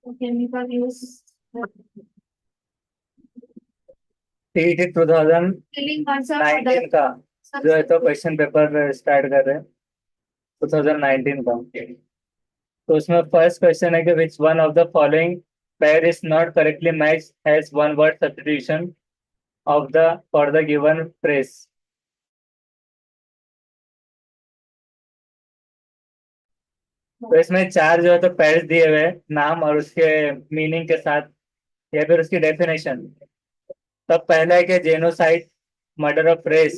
Chemical use TET 2019 killing concept का जो है तो क्वेश्चन पेपर स्टार्ट कर रहे हैं 2019 का। तो उसमें फर्स्ट क्वेश्चन है कि which one of the following pair is not correctly match has one word substitution of the for the given phrase. तो इसमें चार जो है तो पेयर्स दिए हुए हैं नाम और उसके मीनिंग के साथ या फिर उसकी डेफिनेशन। तब पहला है कि जेनोसाइड मर्डर ऑफ रेस,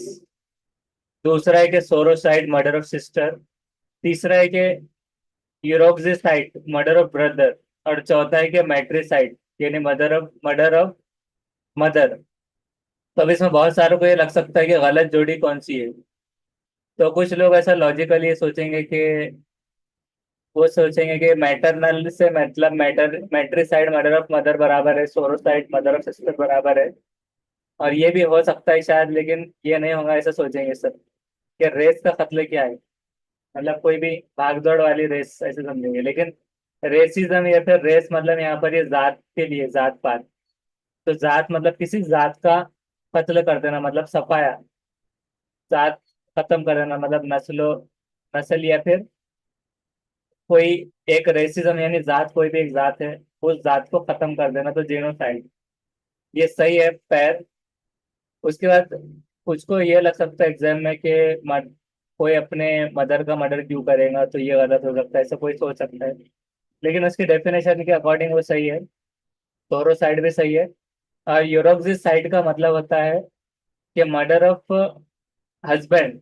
दूसरा है कि सोरोसाइड मर्डर ऑफ सिस्टर, तीसरा है कि यूरोक्सिसाइड मर्डर ऑफ ब्रदर, और चौथा है कि मैट्रिसाइड यानी मर्डर ऑफ मदर। तो अब इसमें बहुत सारों को ये लग सकता है कि गलत जोड़ी कौन सी है। तो कुछ लोग ऐसा लॉजिकली सोचेंगे कि वो सोचेंगे कि मैटरनल से मतलब मैट्रिसाइड मर्डर ऑफ मदर बराबर है, सोरोसाइड मदर ऑफ सिस्टर बराबर है। और ये भी हो सकता है शायद, लेकिन ये नहीं होगा ऐसा सोचेंगे सब कि रेस का कत्ल क्या है, मतलब कोई भी भागदौड़ वाली रेस ऐसे समझेंगे। लेकिन रेसिज्म या फिर रेस मतलब यहाँ पर ये जात के लिए जात पात। तो जात मतलब किसी जात का कत्ल कर देना, मतलब सफाया, जात खत्म कर देना, मतलब नस्ल या फिर कोई एक रेसिज्म यानी जात, कोई भी एक जात है उस जात को खत्म कर देना, तो जेनोसाइड ये सही है पैर। उसके बाद कुछ को ये लग सकता है एग्जाम में कि कोई अपने मदर का मर्डर क्यों करेगा, तो ये गलत हो सकता है, ऐसा कोई सोच सकता है। लेकिन उसकी डेफिनेशन के अकॉर्डिंग वो सही है। टोरो साइड भी सही है। और यूरोक्सिस साइड का मतलब होता है कि मर्डर ऑफ हस्बैंड,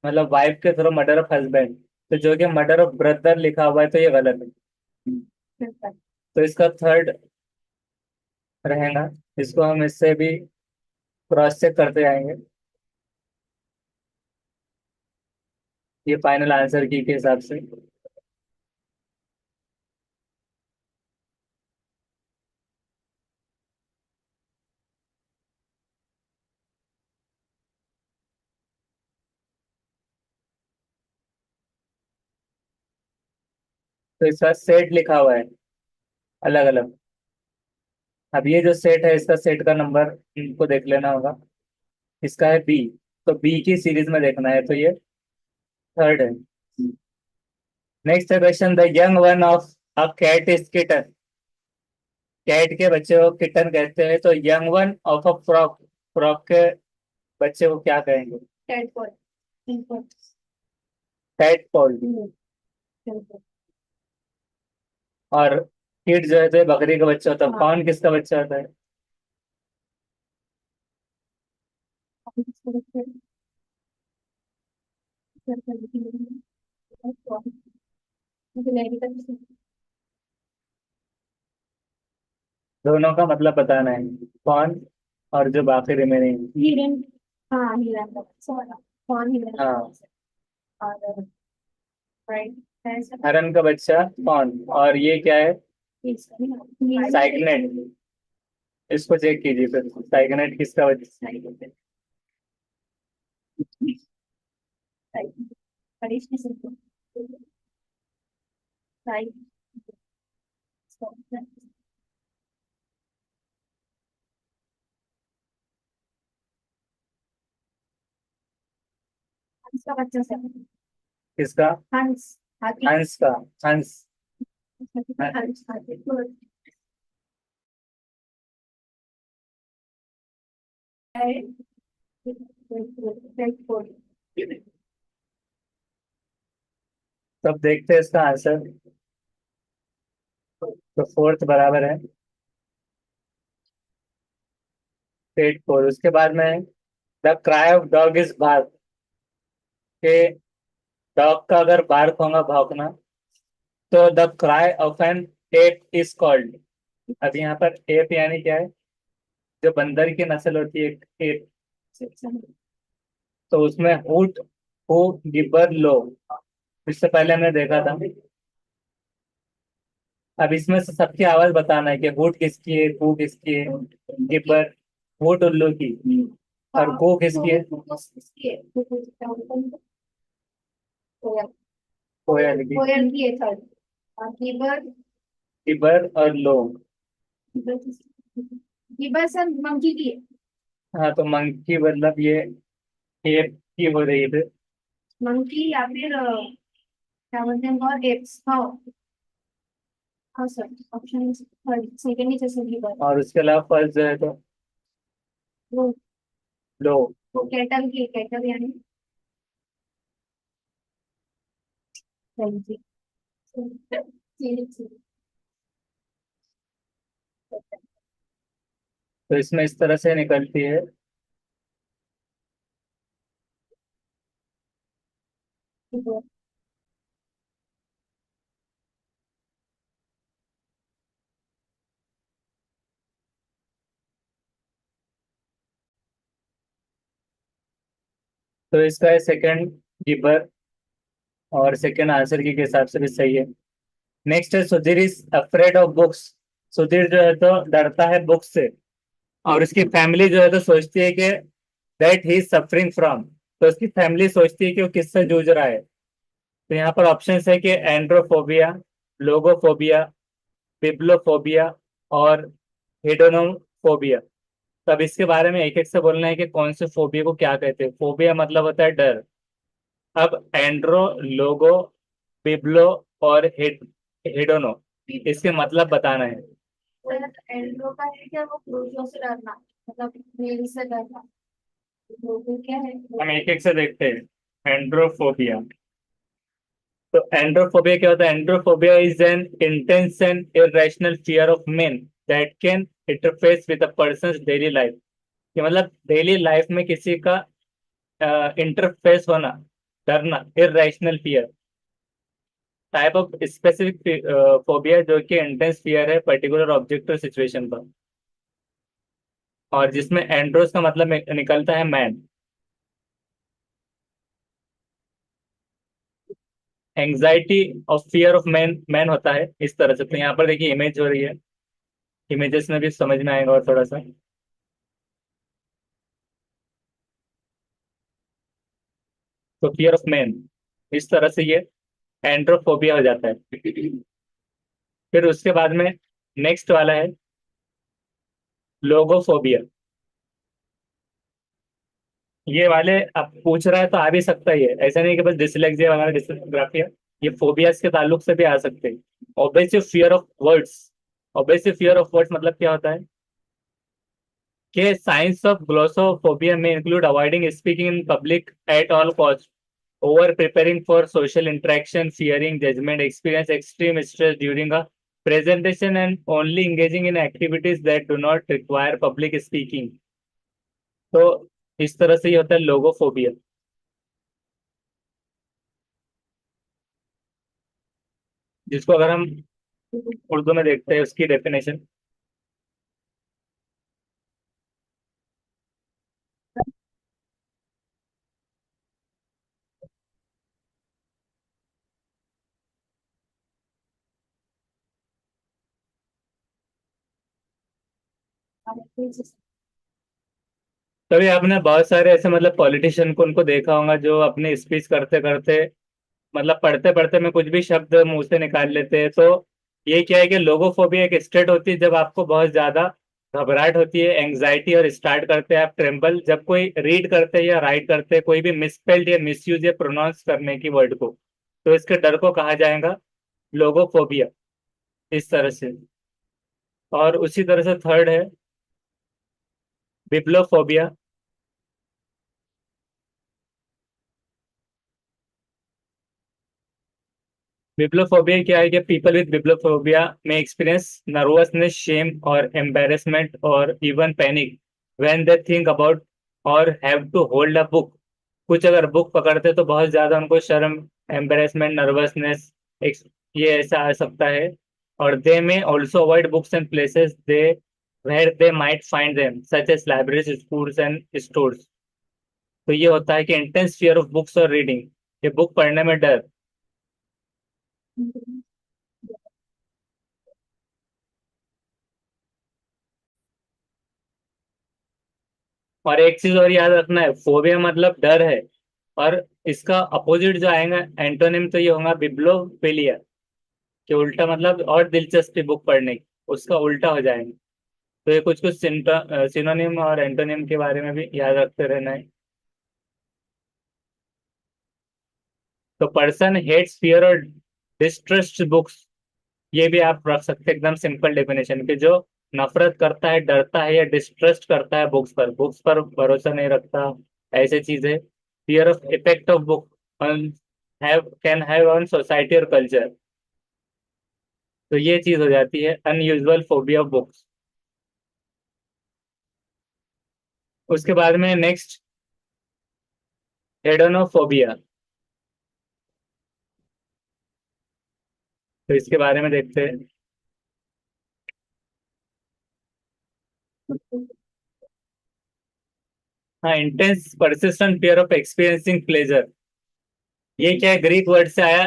मतलब वाइफ के थ्रू मर्डर ऑफ हस्बैंड। तो जो कि मर्डर ऑफ ब्रदर लिखा हुआ है तो ये गलत है। तो इसका थर्ड रहेगा। इसको हम इससे भी क्रॉस चेक करते जाएंगे ये फाइनल आंसर की के हिसाब से। तो इसका सेट लिखा हुआ है अलग अलग। अब ये जो सेट है इसका सेट का नंबर इनको देख लेना होगा। इसका है बी, तो बी की सीरीज में देखना है, तो ये थर्ड है। Next question, the young one of a cat is kitten. Cat के बच्चे को किटन कहते हैं, तो young one of a frock, frock के बच्चे को क्या कहेंगे? Cat called. और किड जो है तो ये बकरी का बच्चा होता है, कौन किसका बच्चा होता है? दोनों का मतलब बताना है, कौन और जो बाकी रिमेनिंग। हिरन। हाँ हिरन का कौन हिरन हाँ, और राइट ऐसा हरन का बच्चा कौन, और ये क्या है? साइग्नेट। इसको चेक कीजिए फिर, साइग्नेट किसका बच्चा? इसका बच्चा से किसका? हंस हाथी हंस का। हंस। हंस हाथी तब देखते हैं इसका आंसर। तो फोर्थ बराबर है, एट फोर। उसके बाद में the cry of dog is bark, के डॉग का अगर बार्क होगा भौंकना, तो the cry of an ape is called. अब यहाँ पर एप यानी क्या है? जो बंदर की नस्ल होती है एप। तो उसमें हुट, हु, गिब्बर, लो, इससे पहले हमने देखा था। अब इसमें से सबकी आवाज बताना है कि हुट किसकी है, हु किसकी है। गिब्बर, हुट उल्लू की, और को किसकी है? कोयल की। कोयल की है थर्ड बाकी बर्ड गिबर और लोग। गिबर सर मंकी की है। हाँ तो मंकी मतलब ये एप की हो रही है। मंकी या फिर क्या बोलते हैं और एप्स। हाँ हाँ सर, ऑप्शन सेकंड नीचे से गिबर। और उसके अलावा फर्स्ट जो है तो वो लोग। वो कैटल की, कैटल यानी सही जी। तो इसमें इस तरह से निकलती है। तो इसका है सेकंड गिबर, और सेकंड आंसर के हिसाब से भी सही है। नेक्स्ट है Sudhir is afraid of books. Sudhir जो है तो डरता है बुक से, और उसकी फैमिली जो है तो सोचती है कि that he is suffering from. तो उसकी फैमिली सोचती है कि वो किससे जूझ रहा है। तो यहाँ पर ऑप्शन है कि एंड्रोफोबिया, लोगोफोबिया, बिब्लोफोबिया और हेडोनोफोबिया। तो अब इसके बारे में एक एक से बोलना है कि कौन से फोबिया को क्या कहते हैं। फोबिया मतलब होता है डर। अब एंड्रो, लोगो, बिब्लो और हेडोनो, इसके मतलब बताना है। एंड्रो का है क्या, वो पुरुषों से डरना, मतलब मेल से डरना। लोगों क्या है? हम एक एक से देखते हैं। एंड्रोफोबिया। तो एंड्रोफोबिया क्या होता है? Androphobia is an intense and irrational fear of men that can interface with a person's daily life. कि मतलब डेली लाइफ में किसी का इंटरफेस होना, डरना, irrational fear. Type of specific phobia जो कि इंटेंस फियर है पर्टिकुलर ऑब्जेक्ट और सिचुएशन का। और जिसमें एंड्रोस का मतलब निकलता है मैन। एंग्जाइटी और फियर ऑफ मैन, मैन होता है इस तरह से। तो यहाँ पर देखिए इमेज हो रही है, इमेजेस में भी समझ में आएगा और थोड़ा सा। तो फियर ऑफ मैन, इस तरह से ये एंड्रोफोबिया हो जाता है। फिर उसके बाद में नेक्स्ट वाला है लोगोफोबिया। ये वाले अब पूछ रहा है तो आ भी सकता ही है, ऐसा नहीं कि बस डिसलेक्सिया वगैरह डिसग्राफिया, ये फोबियाज के ताल्लुक से भी आ सकते हैं। Obviously fear of words. Obviously fear of words मतलब क्या होता है कि साइंस ऑफ ग्लोसोफोबिया में include avoiding speaking in public at all cost, over preparing for social interaction, fearing judgment, experience extreme stress during a presentation, and only engaging in activities that do not require public speaking। तो इस तरह से ये होता है लोगोफोबिया, जिसको अगर हम उर्दू में देखते हैं उसकी डेफिनेशन। तभी आपने बहुत सारे ऐसे मतलब पॉलिटिशियन को उनको देखा होगा जो अपने स्पीच करते करते, मतलब पढ़ते पढ़ते में कुछ भी शब्द मुंह से निकाल लेते हैं। तो ये क्या है कि लोगोफोबिया एक स्टेट होती है जब आपको बहुत ज्यादा घबराहट होती है, एंग्जाइटी, और स्टार्ट करते हैं आप ट्रेम्बल जब कोई रीड करते हैं या राइट करते हैं कोई भी मिसस्पेल्ड या मिसयूज या प्रोनाउंस करने की वर्ड को। तो इसके डर को कहा जाएगा लोगोफोबिया, इस तरह से। और उसी तरह से थर्ड है बिब्लोफोबिया। बिब्लोफोबिया क्या है कि people with bibliophobia may experience nervousness, shame और एम्बेरसमेंट और even panic when they think about और have to hold a book. कुछ अगर बुक पकड़ते तो बहुत ज्यादा उनको शर्म, एम्बेरसमेंट, नर्वसनेस, ये ऐसा आ सकता है। और they may also avoid books and places they where they might find them such as libraries, schools and stores. तो ये होता है कि इंटेंस फियर ऑफ बुक्स और रीडिंग, ये बुक पढ़ने में डर। और एक चीज और याद रखना है, फोबिया मतलब डर है, और इसका अपोजिट जो आएगा एंटोनिम तो ये होगा बिब्लोफिलिया। कि उल्टा मतलब और दिलचस्पी बुक पढ़ने की, उसका उल्टा हो जाएंगे। तो ये कुछ कुछ सिनोनिम और एंटोनिम के बारे में भी याद रखते रहना है। तो पर्सन हेट्स फियर और डिस्ट्रस्ट बुक्स, ये भी आप रख सकते हैं एकदम सिंपल डेफिनेशन कि जो नफरत करता है, डरता है या डिस्ट्रस्ट करता है बुक्स पर भरोसा नहीं रखता, ऐसे चीजें। Fear of effect of book on have can have on society और कल्चर, तो ये चीज हो जाती है अनयूजुअल फोबिया ऑफ बुक्स। उसके बाद में नेक्स्ट हेडोनोफोबिया, तो इसके बारे में देखते हैं। हाँ, intense persistent fear of experiencing pleasure, ये क्या है, ग्रीक वर्ड से आया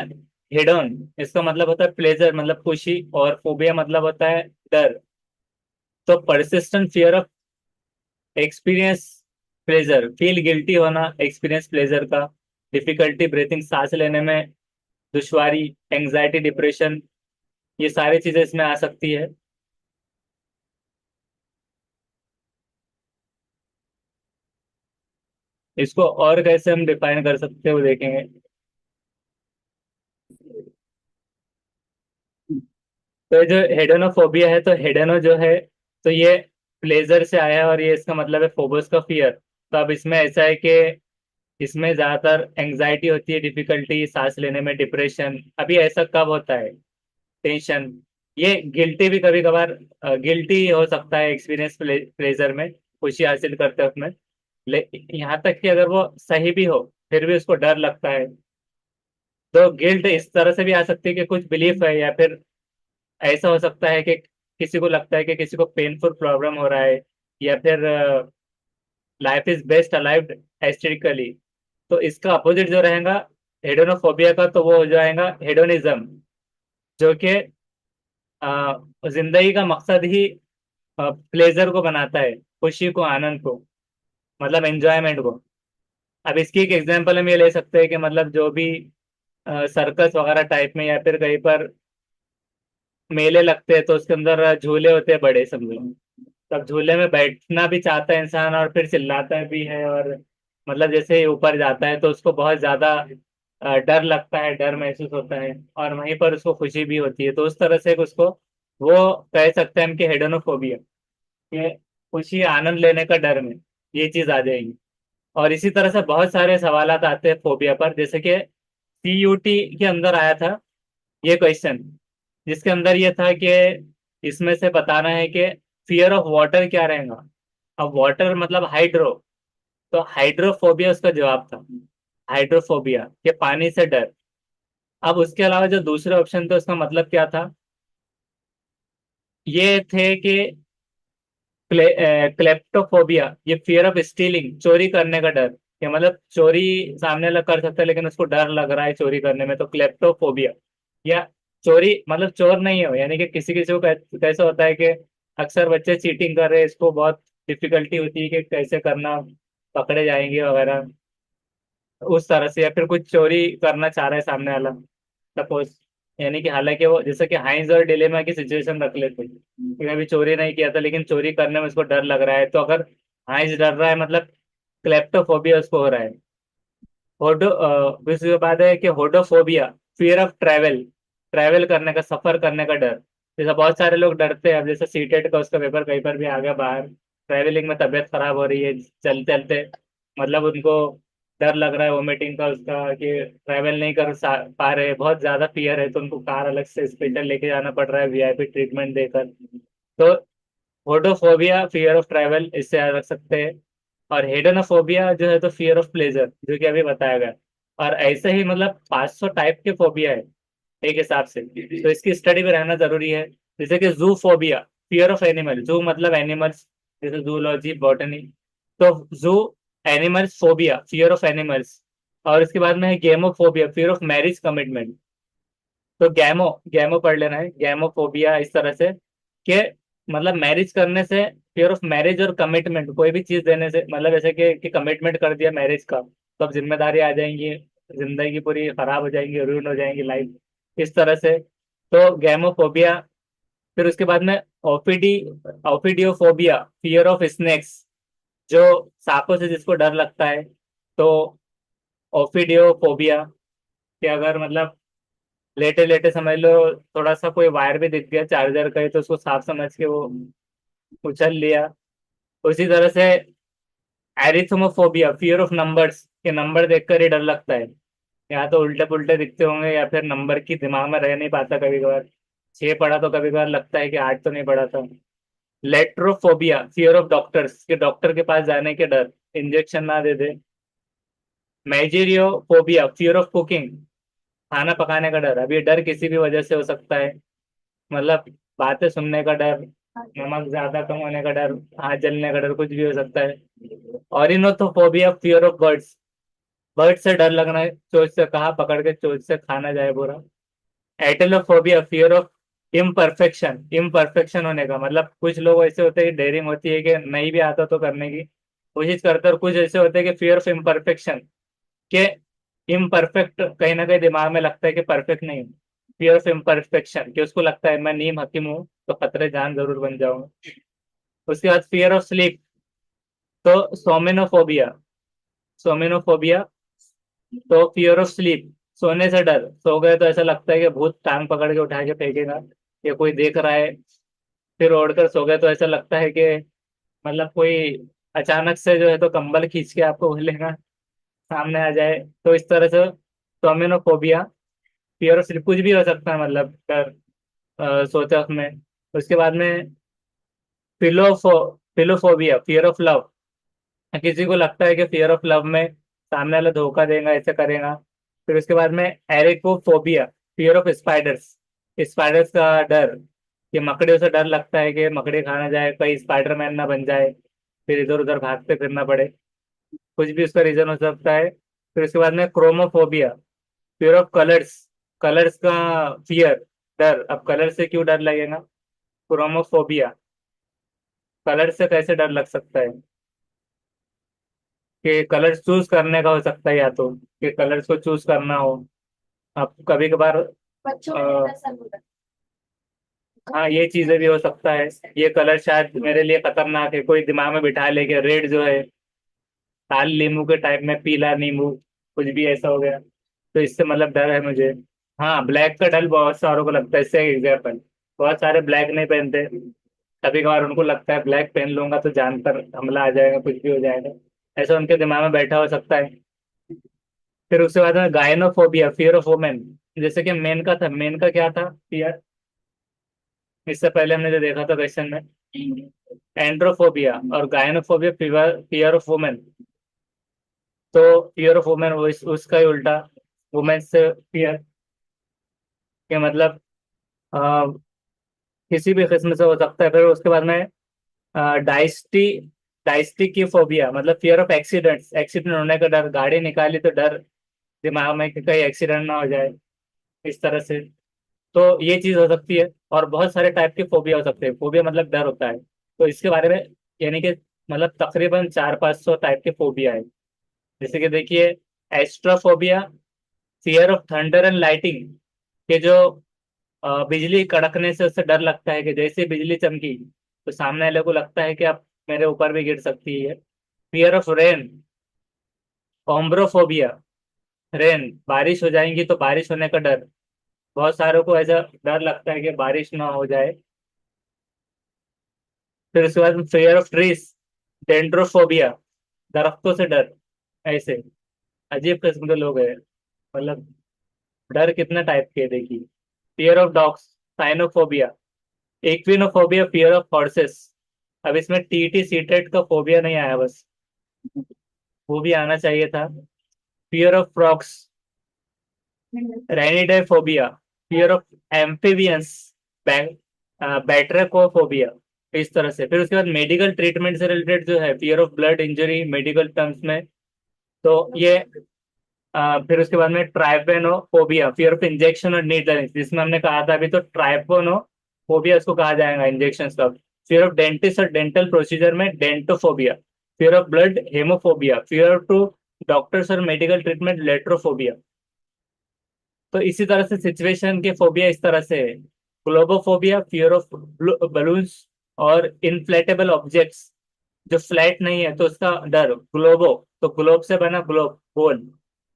हेडोन, इसका मतलब होता है प्लेजर मतलब खुशी, और फोबिया मतलब होता है डर। तो persistent fear of experience pleasure, feel guilty होना एक्सपीरियंस प्लेजर का, डिफिकल्टी ब्रीथिंग सांस लेने में दुश्वारी, एंजाइटी डिप्रेशन, ये सारी चीजें इसमें आ सकती है। इसको और कैसे हम डिफाइन कर सकते हैं वो देखेंगे। तो ये जो हेडोनोफोबिया है, तो हेडोनो जो है, तो ये प्लेजर से आया है और ये इसका मतलब है फोबस का फियर। तो अब इसमें ऐसा है कि इसमें ज्यादातर एंजाइटी होती है, डिफिकल्टी सांस लेने में, डिप्रेशन। अभी ऐसा कब होता है, टेंशन, ये गिल्टी भी कभी कभार, गिल्टी हो सकता है एक्सपीरियंस प्लेजर में, खुशी हासिल करते वक्त में। यहाँ तक कि अगर वो सही भी हो फिर भी उसको डर लगता है। तो गिल्ट इस तरह से भी आ सकती है कि कुछ बिलीफ है, या फिर ऐसा हो सकता है कि किसी को लगता है कि किसी को पेनफुल प्रॉब्लम हो रहा है, या फिर लाइफ इज बेस्ट अलाइव्ड एस्थेटिकली। तो इसका अपोजिट जो रहेगा हेडोनोफोबिया का, तो वो हो जाएगा हेडोनिज्म, जो कि जिंदगी का मकसद ही प्लेजर को बनाता है, खुशी को, आनंद को, मतलब एंजॉयमेंट को। अब इसकी एक एग्जांपल हम ये ले सकते हैं कि मतलब जो भी सर्कस वगैरह टाइप में या फिर कहीं पर मेले लगते हैं, तो उसके अंदर झूले होते हैं बड़े समझो। तब झूले में बैठना भी चाहता है इंसान और फिर चिल्लाता भी है, और मतलब जैसे ही ऊपर जाता है तो उसको बहुत ज्यादा डर लगता है, डर महसूस होता है, और वहीं पर उसको खुशी भी होती है। तो उस तरह से उसको वो कह सकते हैं हम कि हेडोनोफोबिया, कि खुशी आनंद लेने का डर में ये चीज आ जाएगी। और इसी तरह से बहुत सारे सवालात आते हैं फोबिया पर, जैसे कि सीयूटी के अंदर आया था ये क्वेश्चन, जिसके अंदर ये था कि इसमें से बताना है कि फियर ऑफ वाटर क्या रहेगा। अब वाटर मतलब हाइड्रो, तो हाइड्रोफोबिया उसका जवाब था, हाइड्रोफोबिया ये पानी से डर। अब उसके अलावा जो दूसरे ऑप्शन थे उसका मतलब क्या था, ये थे कि क्लेप्टोफोबिया, ये फियर ऑफ स्टीलिंग, चोरी करने का डर, कि मतलब चोरी सामने लग कर सकता है लेकिन उसको डर लग रहा है चोरी करने में, तो क्लेप्टोफोबिया। या चोरी मतलब चोर नहीं हो, यानी कि किसी किसी को कैसे होता है कि अक्सर बच्चे चीटिंग कर रहे हैं, इसको बहुत डिफिकल्टी होती है कि कैसे करना, पकड़े जाएंगे वगैरह, उस तरह से। या फिर कुछ चोरी करना चाह रहा है सामने वाला, सपोज, यानी कि हालांकि वो जैसे कि हाइंस और डिलेमा की सिचुएशन रख लेते कि मैं भी चोरी नहीं किया था लेकिन चोरी करने में उसको डर लग रहा है, तो अगर हाइंस डर रहा है मतलब क्लेप्टोफोबिया उसको हो रहा है। होडो उसके बाद है कि होडोफोबिया, फियर ऑफ ट्रैवल, ट्रैवल करने का, सफर करने का डर। जैसे बहुत सारे लोग डरते हैं, अब जैसे सीटेट का उसका पेपर कहीं पर भी आ गया बाहर, ट्रैवलिंग में तबीयत खराब हो रही है चलते चलते, मतलब उनको डर लग रहा है वोमिटिंग का उसका, कि ट्रैवल नहीं कर पा रहे, बहुत ज्यादा फियर है, तो उनको कार अलग से स्पेशल लेके जाना पड़ रहा है वीआईपी ट्रीटमेंट देकर। तो होडोफोबिया फियर ऑफ ट्रैवल, इससे याद रख सकते हैं। और हेडोनोफोबिया जो है तो फियर ऑफ प्लेजर, जो कि अभी बताया गया। और ऐसे ही मतलब 500 टाइप के फोबिया है एक हिसाब से, तो इसकी स्टडी में रहना जरूरी है। जैसे कि जू फोबिया, फियर ऑफ एनिमल, जू मतलब एनिमल्स, जैसे जूलॉजी, बॉटनी। तो जू animals phobia, fear of animals. और इसके बाद में है gamophobia, fear of marriage commitment. तो गैमो, गैमो पढ़ लेना है, गैमोफोबिया इस तरह से कि मतलब मैरिज करने से, फियर ऑफ मैरिज और कमिटमेंट, कोई भी चीज देने से, मतलब ऐसे कि कमिटमेंट कर दिया मैरिज का तो अब जिम्मेदारी आ जाएंगी, जिंदगी पूरी खराब हो जाएंगी, रूइन हो जाएंगी लाइफ, इस तरह से। तो गैमोफोबिया। फिर उसके बाद में ओपीडी ओपिडियोफोबिया, फियर ऑफ स्नेक्स, जो सांपों से जिसको डर लगता है। तो ओफिडियोफोबिया, कि अगर मतलब लेटे लेटे समझ लो थोड़ा सा कोई वायर भी दिख गया चार्जर का ही, तो उसको सांप समझ के वो उछल लिया। उसी तरह से एरिथ्रोमोफोबिया, फियर ऑफ नंबर्स, के नंबर देखकर ही डर लगता है। या तो उल्टे पुल्टे दिखते होंगे या फिर नंबर की दिमाग में रह नहीं पाता कभी कभार। 6 पढ़ा तो कभी कभार लगता है कि 8 तो नहीं पढ़ा था। लेट्रोफोबिया, फियर ऑफ डॉक्टर्स, के डॉक्टर के पास जाने के डर, इंजेक्शन ना दे दे। मैजेरियोफोबिया, फियर ऑफ कुकिंग, खाना पकाने का डर। अब ये डर किसी भी वजह से हो सकता है, मतलब बातें सुनने का डर, नमक ज्यादा कम होने का डर, हाथ जलने का डर, कुछ भी हो सकता है। ऑरिनोथोफोबिया, फियर ऑफ बर्ड्स, बर्ड से डर लगना, चोंच से, कहा पकड़ के चोंच से खाना जाए बुरा। एटेलोफोबिया, फियर ऑफ इम्परफेक्शन, इम्परफेक्शन होने का मतलब कुछ लोग ऐसे होते हैं कि डेयरिंग होती है कि नहीं भी आता तो करने की कोशिश करते हैं, और कुछ ऐसे होते हैं कि फियर ऑफ इम्परफेक्शन, के इम्परफेक्ट कहीं ना कहीं दिमाग में लगता है कि परफेक्ट नहीं हूँ। फियर ऑफ इम्परफेक्शन, कि उसको लगता है मैं नीम हकीम हूँ तो खतरे जान जरूर बन जाऊंगा। उसके बाद फियर ऑफ स्लीप, तो सोमेनोफोबिया, सोमेनोफोबिया, तो फियर ऑफ स्लीप, सोने से डर, सो गए तो ऐसा लगता है कि भूत टांग पकड़ के उठा के फेंकेगा या कोई देख रहा है। फिर ओढ़कर सो गए तो ऐसा लगता है कि मतलब कोई अचानक से जो है तो कंबल खींच के आपको बोलेगा, सामने आ जाए। तो इस तरह से सोमेनोफोबिया, फियर ऑफ स्लीप, कुछ भी हो सकता है मतलब डर सोते वक्त में। उसके बाद में फिलोफो फिलोफोबिया, फियर ऑफ लव, किसी को लगता है कि फियर ऑफ लव में सामने वाला धोखा देगा, ऐसे करेगा। फिर उसके बाद में एरिकोफोबिया, फियर ऑफ स्पाइडर्स, स्पाइडर्स का डर, कि मकड़ियों से डर लगता है कि मकड़ी खाना जाए, कहीं स्पाइडरमैन ना बन जाए, फिर इधर उधर भागते फिरना पड़े। कुछ भी उसका रीजन हो सकता है। फिर उसके बाद में क्रोमोफोबिया, फियर ऑफ कलर्स, कलर्स का फियर, डर। अब कलर से क्यों डर लगेगा? क्रोमोफोबिया, कलर से कैसे डर लग सकता है? कि कलर चूज करने का हो सकता है, या तो कि कलर्स को चूज करना हो। अब कभी कभार बच्चों में कितना सर होता हाँ ये चीजें भी हो सकता है। ये कलर शायद मेरे लिए खतरनाक है, कोई दिमाग में बिठा ले कि रेड जो है लाल नींबू के टाइप में, पीला नींबू, कुछ भी ऐसा हो गया, तो इससे मतलब डर है मुझे। हाँ ब्लैक का डर बहुत सारों को लगता है। इससे एक एग्जाम्पल, बहुत सारे ब्लैक नहीं पहनते, कभी कभार उनको लगता है ब्लैक पहन लूंगा तो जान पर हमला आ जाएगा, कुछ भी हो जाएगा, ऐसा उनके दिमाग में बैठा हो सकता है। फिर उसके बाद में गायनोफोबिया, फियर ऑफ वुमेन, जैसे कि मेन का था, मेन का क्या था फियर, इससे पहले हमने जो देखा था क्वेश्चन में, एंड्रोफोबिया और गायनोफोबिया, फियर ऑफ वुमेन। तो फियर ऑफ वुमेन वो उसका ही उल्टा, वुमेन से फियर, के मतलब अ, किसी भी किस्म से हो सकता है। फिर उसके बाद में डाइस्टी डाइस्टी की फोबिया, मतलब फियर ऑफ एक्सीडेंट्स, एक्सीडेंट होने का डर, गाड़ी निकाली तो डर दिमाग में कि कहीं एक्सीडेंट ना हो जाए, इस तरह से। तो ये चीज हो सकती है। और बहुत सारे टाइप के फोबिया हो सकते हैं, फोबिया मतलब डर होता है, तो इसके बारे में यानी कि मतलब तकरीबन 400-500 टाइप के फोबिया है। जैसे कि देखिए, astrophobia, fear of thunder and lightning, के जो बिजली कड़कने से उससे डर लगता है कि जैसे ही बिजली चमकी तो सामने वाले को लगता है कि अब मेरे ऊपर भी गिर सकती है। फियर ऑफ रेन, ओम्ब्रोफोबिया, रेन, बारिश हो जाएंगी तो बारिश होने का डर, बहुत सारों को ऐसा डर लगता है कि बारिश ना हो जाए। फिर उसके बाद फियर ऑफ ट्रीज, डेंड्रोफोबिया, दरख्तों से डर। ऐसे अजीब किस्म के लोग हैं, मतलब डर कितना टाइप के हैं, देखिए। Fear of dogs, cynophobia, equinophobia, fear of horses. अब इसमें टीटी सीटेड का फोबिया नहीं आया बस, वो भी आना चाहिए था। Fear of frogs, ranidaphobia, fear of amphibians, batrachophobia, इस तरह से। फिर उसके बाद मेडिकल ट्रीटमेंट से रिलेटेड जो है, fear of blood injury medical terms में, तो ये फिर उसके बाद में ट्राइपेनोफोबिया, फियर ऑफ इंजेक्शन और नीडलिंग, जिसमें हमने कहा था अभी, तो ट्राइपोनोफोबिया उसको कहा जाएगा, इंजेक्शन का। फियर ऑफ डेंटिस्ट और डेंटल प्रोसीजर में dentophobia. Fear of blood, haemophobia. Fear to doctors और मेडिकल ट्रीटमेंट, लेट्रोफोबिया। तो इसी तरह से सिचुएशन के फोबिया इस तरह से है। ग्लोबोफोबिया, फियर ऑफ बलून्स और इन्फ्लेटेबल ऑब्जेक्ट्स, जो फ्लैट नहीं है तो उसका डर। ग्लोबो, तो ग्लोब से बना ग्लोब, गोल,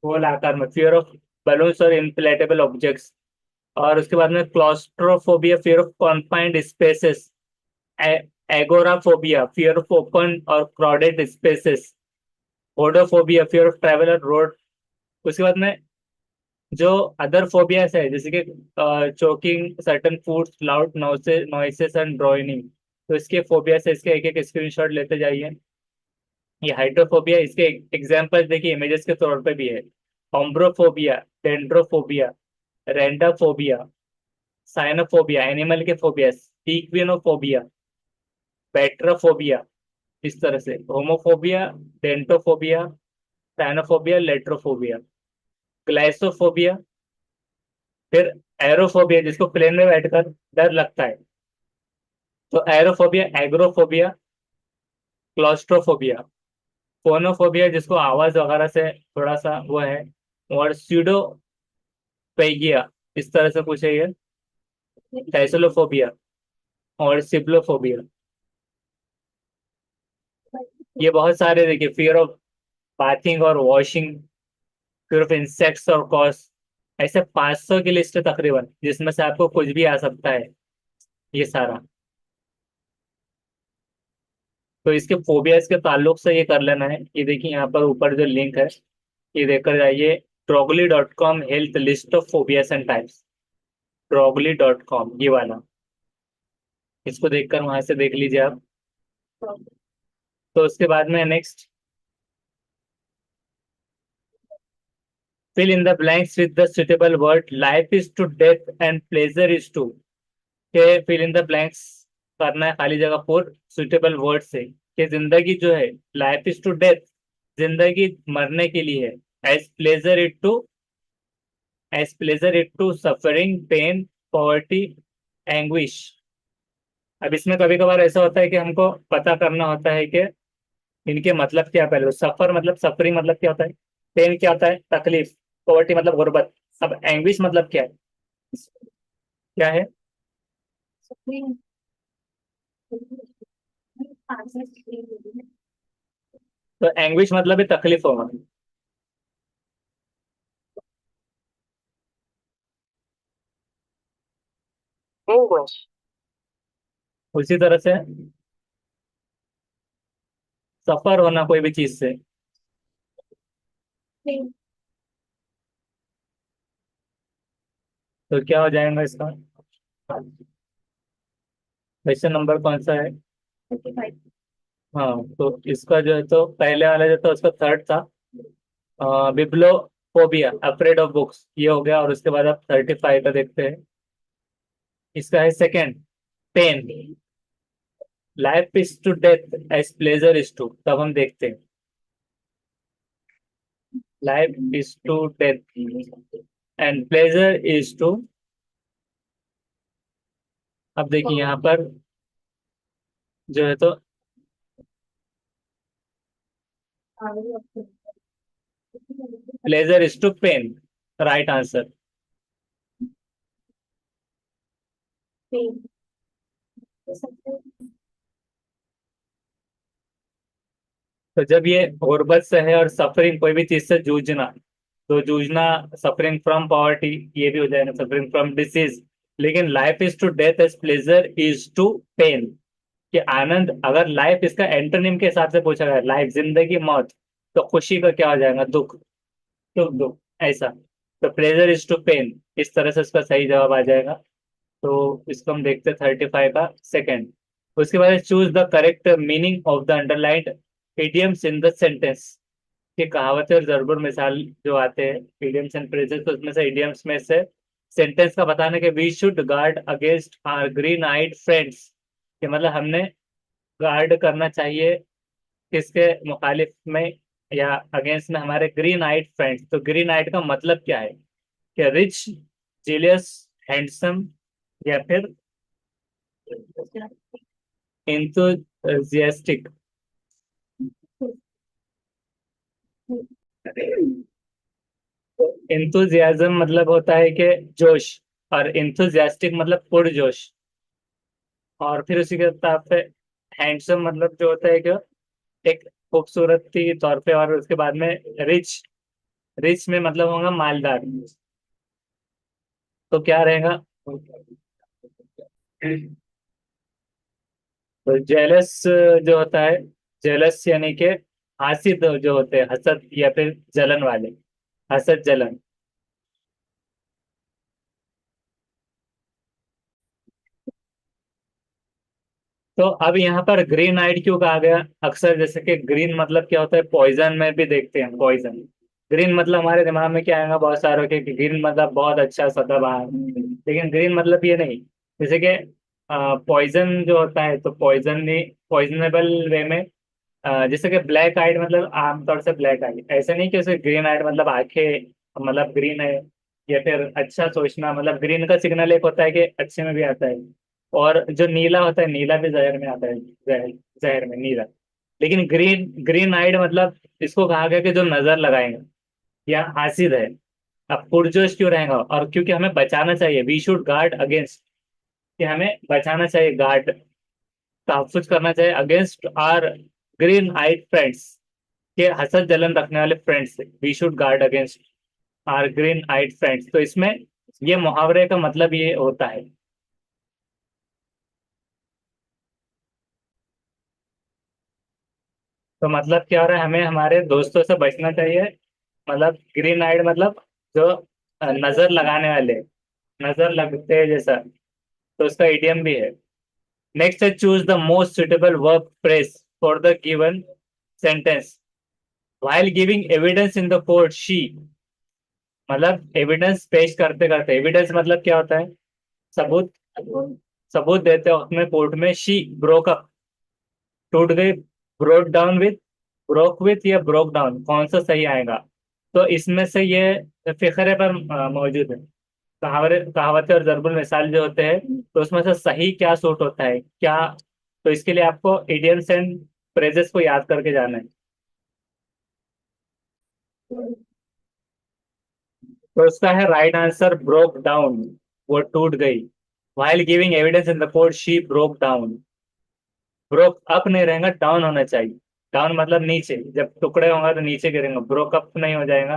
गोल आकार में, फियर ऑफ बलून्स और इन्फ्लेटेबल ऑब्जेक्ट्स। और उसके बाद में claustrophobia, fear of confined spaces. Agoraphobia, fear of open और crowded spaces. Hodophobia, fear of traveller road. उसके बाद में जो अदर फोबियास है, जैसे कि choking certain foods, loud noises and drowning. तो इसके फोबिया से इसके एक एक स्क्रीनशॉट लेते जाइए। ये हाइड्रोफोबिया, इसके एग्जांपल देखिए इमेजेस के तौर पे भी है। ओम्ब्रोफोबिया, डेंड्रोफोबिया, रेंडाफोबिया, साइनोफोबिया, एनिमल के फोबियास, इक्विनोफोबिया, पेट्रोफोबिया। इस तरह से होमोफोबिया, डेंटोफोबिया, साइनोफोबिया, लेट्रोफोबिया, ग्लाइसोफोबिया। फिर एरोफोबिया, जिसको प्लेन में बैठकर डर लगता है, तो एरोफोबिया, एग्रोफोबिया, क्लॉस्ट्रोफोबिया, फोनोफोबिया, जिसको आवाज वगैरह से थोड़ा सा वो है, और स्यूडोपेगिया, इस तरह से कुछ है ये, टैसोलोफोबिया और सिब्लोफोबिया। ये बहुत सारे देखिए, फियर ऑफ बाथिंग और वॉशिंग, फियर ऑफ इंसेक्ट्स और कॉस। ऐसे 500 की लिस्ट है तकरीबन, जिसमें से आपको कुछ भी आ सकता है ये सारा। तो इसके फोबियाज के ताल्लुक से ये कर लेना है। ये देखिए यहाँ पर ऊपर जो लिंक है, ये देखकर जाइए, ट्रॉगली.com health list of phobias and types. ट्रॉगली.com, ये वाला, इसको देखकर वहां से देख लीजिए आप। तो उसके बाद में next, fill in the blanks with the suitable word. Life is to death and pleasure is to. के फिल इन द ब्लैंक्स करना है खाली जगह पर सुटेबल वर्ड से, कि जिंदगी जो है, लाइफ इज टू डेथ, जिंदगी मरने के लिए है। As pleasure it to, as pleasure it to suffering, pain, poverty, anguish. अब इसमें कभी कभार ऐसा होता है कि हमको पता करना होता है कि इनके मतलब क्या है। पहले सफर मतलब, सफरिंग मतलब क्या होता है, पेन क्या होता है, तकलीफ, पॉवर्टी मतलब गुर्बत। अब एंग्विश मतलब क्या है, क्या है? तो एंग्विश मतलब है तकलीफ होगा। English, उसी तरह से सफर होना कोई भी चीज से। तो क्या हो जाएगा इसका? क्वेश्चन नंबर कौन सा है? हाँ, तो इसका जो है, तो पहले वाला जो था उसका थर्ड था, बिब्लोफोबिया, अफ्रेड ऑफ बुक्स, ये हो गया। और उसके बाद आप 35 का देखते हैं। इसका है second, pain. Life is to death as pleasure is to. तब हम देखते हैं, life is to death and pleasure is to. अब देखिए यहाँ पर जो है, तो pleasure is to pain, right answer. तो जब ये गुर्बत से है और सफरिंग, कोई भी चीज से जूझना, तो जूझना, सफरिंग फ्रॉम पॉवर्टी, ये भी हो जाएगा सफरिंग फ्रॉम डिसीज। लेकिन life is to death as pleasure is to pain, कि आनंद, अगर लाइफ इसका एंटोनिम के हिसाब से पूछा गया, लाइफ जिंदगी, मौत, तो खुशी का क्या हो जाएगा, दुख, सुख दुख, ऐसा। तो प्लेजर इज टू पेन, इस तरह से इसका सही जवाब आ जाएगा। तो इसको हम देखते हैं 35 का सेकंड। उसके बाद choose the correct meaning of the underlined idioms in the sentence. ये कहावतें और जरूर मिसाल जो आते हैं, इडियम्स एंड फ्रेजेस, तो उसमें से इडियम्स में से सेंटेंस का बताने के, we should guard against our green eyed friends, कि मतलब हमने गार्ड करना चाहिए किसके मुखालिफ में, या अगेंस्ट में हमारे ग्रीन आइड फ्रेंड्स। तो ग्रीन आइड का मतलब क्या है, कि रिच, जीलियस, हैंडसम, या फिर इंथुजियास्टिक। इंथुजियाज्म मतलब होता है कि जोश, और इंथुजियास्टिक मतलब पुरजोश। और फिर उसी के साथ पे हैंडसम मतलब जो होता है कि एक खूबसूरती तौर पे, और उसके बाद में रिच, रिच में मतलब होगा मालदार। तो क्या रहेगा? तो जेलस जो होता है, जेलस यानी कि हासिद जो होते हैं, हसद या फिर जलन वाले, हसद जलन। तो अब यहाँ पर ग्रीन आइड क्यों कहा गया? अक्सर जैसे कि ग्रीन मतलब क्या होता है, पॉइजन में भी देखते हैं पॉइजन। ग्रीन मतलब हमारे दिमाग में क्या आएगा, बहुत सारों के, कि ग्रीन मतलब बहुत अच्छा सदाबहार, लेकिन ग्रीन मतलब ये नहीं। जैसे कि पॉइजन जो होता है, तो पॉइजन भी पॉइजनेबल वे में, जैसे कि ब्लैक आइड मतलब आमतौर से ब्लैक आइड, ऐसे नहीं कि उसे ग्रीन आइड मतलब आंखें मतलब ग्रीन है, या फिर अच्छा सोचना मतलब ग्रीन का सिग्नल एक होता है कि अच्छे में भी आता है। और जो नीला होता है, नीला भी जहर में आता है, जहर, जहर में नीला। लेकिन ग्रीन ग्रीन आइड मतलब इसको कहा गया कि जो नजर लगाएंगे या हासिद है। अब पुरजोश क्यों रहेगा? और क्योंकि हमें बचाना चाहिए, वी शुड गार्ड अगेंस्ट, कि हमें बचाना चाहिए, गार्ड, तहफुज करना चाहिए against our green eyed friends, के हसद जलन रखने वाले फ्रेंड्स से, we should guard against our green eyed friends. तो इसमें ये मुहावरे का मतलब ये होता है। तो मतलब क्या हो रहा है, हमें हमारे दोस्तों से बचना चाहिए। मतलब ग्रीन आइड मतलब जो नजर लगाने वाले, नजर लगते हैं जैसा। तो उसका इडियम भी है। नेक्स्ट है, choose the most suitable verb phrase for the given sentence while giving evidence in the court she, मतलब एविडेंस पेश करते करते, एविडेंस मतलब क्या होता है, सबूत, सबूत देते वक्त में कोर्ट में, शी ब्रोक अप, टूट गई, broke down with, broke with या ब्रोक डाउन, कौन सा सही आएगा? तो इसमें से ये फिक्रे पर मौजूद है। कहावतें और जरबुल मिसाल जो होते हैं, तो उसमें से सही क्या सूट होता है क्या? तो इसके लिए आपको इडियम्स एंड फ्रेजेस को याद करके जाना है। तो उसका है राइट आंसर, ब्रोक डाउन, वो टूट गई। while giving evidence in the court she broke down। Broke up नहीं रहेगा, डाउन होना चाहिए। डाउन मतलब नीचे, जब टुकड़े होंगे तो नीचे गिरेंगे, ब्रोक अप नहीं हो जाएगा।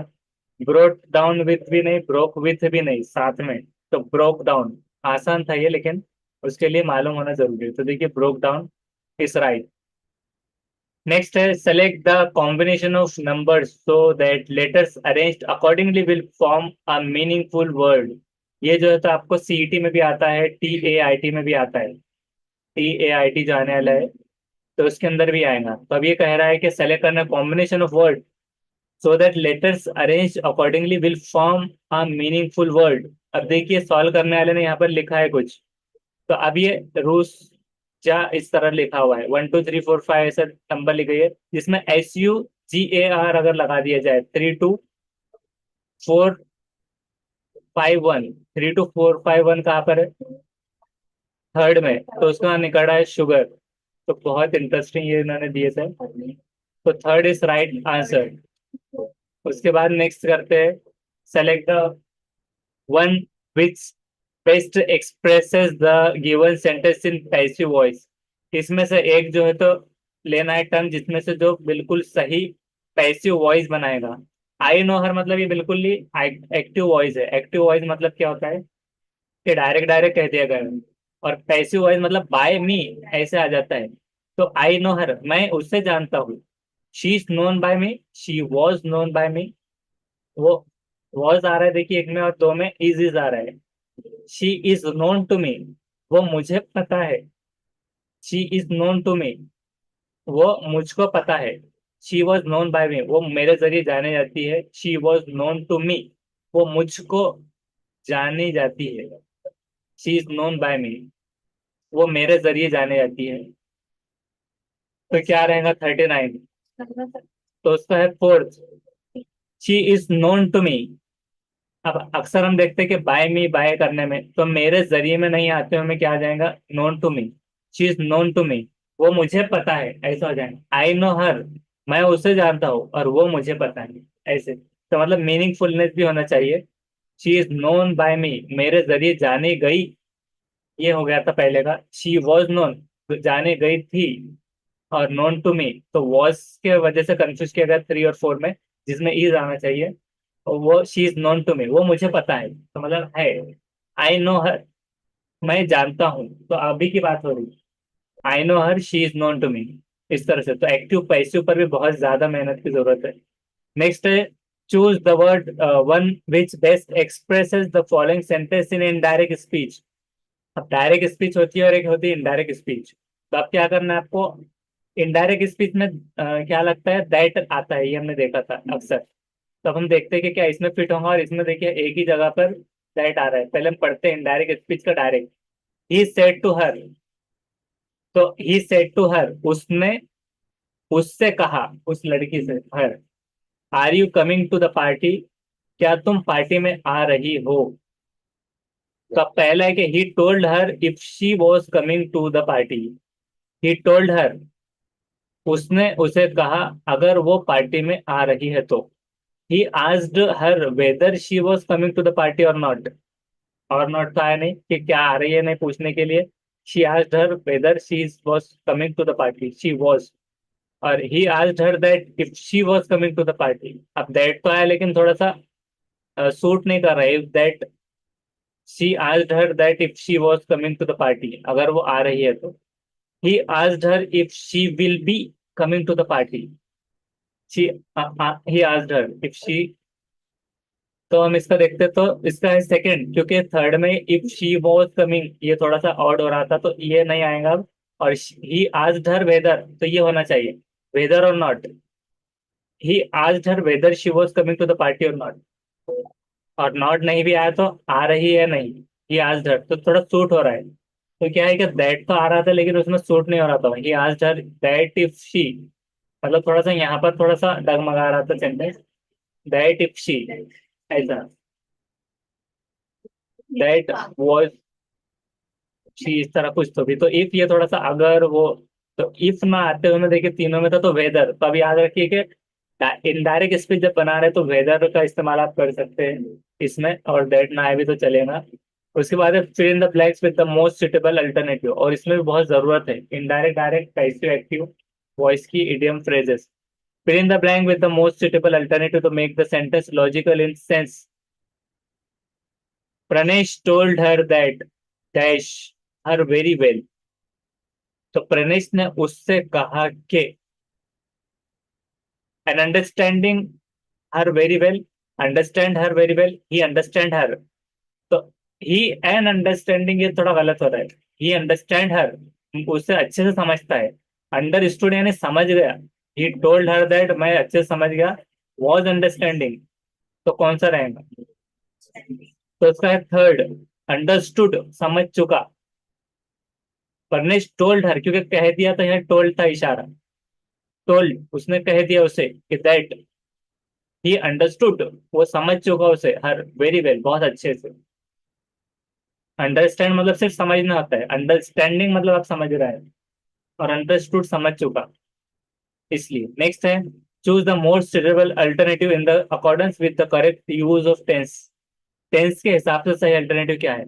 ब्रोक डाउन विथ भी नहीं, ब्रोक विथ भी नहीं, साथ में। तो ब्रोक डाउन, आसान था ये, लेकिन उसके लिए मालूम होना जरूरी है। तो देखिए, broke down is right. Next है, select the combination of numbers so that letters arranged accordingly will form a meaningful word. ये जो है तो आपको सीईटी में भी आता है, TAIT में भी आता है। TAIT जो आने वाला है, तो उसके अंदर भी आएगा। तो अब ये कह रहा है कि सेलेक्ट करना combination of word so that letters arrange accordingly will form a meaningful word. अब देखिए, सॉल्व करने वाले ने यहाँ पर लिखा है कुछ। तो अब ये रूस जा इस तरह लिखा हुआ है, 1 2 3 4 5 ऐसा नंबर लिखा है, जिसमें SUGAR अगर लगा दिया जाए, 3 2 4 5 1, 3 2 4 5 1 कहाँ पर है? थर्ड में। तो उसका निकल रहा है शुगर। तो बहुत इंटरेस्टिंग ये इन्होंने दिए थे। तो थर्ड इज राइट आंसर। उसके बाद नेक्स्ट करते हैं, select the one which best expresses the given sentence in passive voice. इसमें से एक जो है तो लेना है टर्म, जिसमें से जो बिल्कुल सही पैसिव वॉइस बनाएगा। आई नो हर मतलब ये बिल्कुल ही एक्टिव वॉइस है। एक्टिव वॉइस मतलब क्या होता है, कि डायरेक्ट डायरेक्ट कह दिया गया। और पैसिव वॉइस मतलब बाय मी, ऐसे आ जाता है। तो आई नो हर, मैं उससे जानता हूँ। She is known by me, she was known by me. वो वॉज आ रहा है, देखिए, एक में, और दो में इज आ रहा है। She is known to me, वो मुझे पता है। She is known to me, वो मुझको पता है। She was known by me, वो मेरे जरिए जाने जाती है। She was known to me, वो मुझको जानी जाती है। She is known by me, वो मेरे जरिए जाने जाती है। तो क्या रहेगा 39? तो उसका है fourth, she is known to me. अब अक्सर हम देखते हैं कि बाय मी, बाय करने में तो मेरे जरिए में नहीं आते हुए में क्या आ जाएगा, known to me. She is known to me, वो मुझे पता है, ऐसा हो जाएगा। आई नो हर, मैं उसे जानता हूँ और वो मुझे पता है, ऐसे। तो मतलब मीनिंगफुलनेस भी होना चाहिए। शी इज नोन बाय मी, मेरे जरिए जानी गई, ये हो गया था पहले का। शी वॉज नोन, तो जाने गई थी। और नोन टू मी, तो वॉज के वजह से कंफ्यूज किया गया 3 और 4 में, जिसमें इज आना चाहिए। और वो she is known to me, वो मुझे पता है, तो मतलब है। आई नो हर, मैं जानता हूँ, तो अभी की बात हो रही। I know her, she is known to me. इस तरह से तो एक्टिव पैसिव पर भी बहुत ज्यादा मेहनत की जरूरत है। नेक्स्ट है, choose the word one which best expresses the following sentence in indirect speech. अब डायरेक्ट स्पीच होती है और एक होती है इनडायरेक्ट स्पीच। तो अब क्या करना है आपको, इनडायरेक्ट स्पीच में क्या लगता है, दैट आता है, ये हमने देखा था अक्सर। तो अब हम देखते हैं कि क्या इसमें फिट होगा, और इसमें देखिए एक ही जगह पर दैट आ रहा है। पहले हम पढ़ते हैं इनडायरेक्ट स्पीच का direct. He said to her, तो ही सेड टू हर, उसने उससे कहा, उस लड़की से, her. Are you coming to the party, क्या तुम पार्टी में आ रही हो। तो अब पहला है कि he told her if she was coming to the party. He told her, उसने उसे कहा अगर वो पार्टी में आ रही है तो। He asked her whether she was coming to the party or not. Or not तो आया नहीं कि क्या आ रही है, नहीं पूछने के लिए। She asked her whether she was coming to the party, she was. और he asked her that if she was coming to the party. अब दैट तो आया, लेकिन थोड़ा सा सूट नहीं कर रहा है। That, she asked her that if she was coming to the party, अगर वो आ रही है तो। He asked her if she will be coming to the party. She, he asked her if she. तो हम इसका देखते, तो इसका है सेकंड, क्योंकि थर्ड में इफ शी वॉज कमिंग ये थोड़ा सा ऑड हो रहा था, तो ये नहीं आएगा अब। और ही आस्क्ड हर वेदर, तो ये होना चाहिए, whether or not. He asked her whether she was coming to the party or not. Or not नहीं भी आया तो आ रही है नहीं, ही आस्क्ड हर, तो थोड़ा सूट हो रहा है। तो क्या है कि दैट तो आ रहा था, लेकिन उसमें सूट नहीं हो रहा था। ही asked her that if she, मतलब थोड़ा सा यहाँ पर थोड़ा सा डगमगा रहा था सेंटेंस। दैट इफ शी, ऐसा। दैट वॉज शी, इस तरह कुछ तो भी। तो इफ ये थोड़ा सा अगर वो, तो इफ ना आते हुए में देखिए तीनों में था तो वेदर। तो अब याद रखिए कि इनडायरेक्ट स्पीच जब बना रहे तो वेदर का इस्तेमाल आप कर सकते हैं इसमें, और दैट ना आए भी तो चलेगा। उसके बाद है fill in the blanks with the most suitable alternative, और इसमें भी बहुत जरूरत है indirect, direct, passive, active voice की idiom phrases. Fill in the blank with the most suitable alternative to make the sentence logical in sense. Pranesh told her that dash her very well. तो प्रणेश ने उससे कहा कि an understanding her very well, understand her very well, he understand her. तो he an understanding ये थोड़ा गलत हो रहा है। ही अंडरस्टैंड हर, उससे अच्छे से समझता है। अंडरस्टूड यानी समझ गया। ही टोल्ड हर दैट, मैं अच्छे से समझ गया। वॉज अंडरस्टैंडिंग, तो कौन सा रहेगा, तो उसका है थर्ड, अंडरस्टूड, समझ चुका। परनेश टोल्ड हर, क्योंकि कह दिया तो यहाँ टोल्ड था इशारा। टोल्ड, उसने कह दिया उसे कि दैट ही अंडरस्टूड, वो समझ चुका उसे, हर वेरी वेल, बहुत अच्छे से। अंडरस्टैंड मतलब सिर्फ समझना होता है, अंडरस्टैंडिंग मतलब आप समझ रहे हैं, और अंडरस्टूड समझ चुका। इसलिए नेक्स्ट है, choose the most suitable alternative in the accordance with the correct use of tense. Tense के हिसाब से सही अल्टरनेटिव क्या है।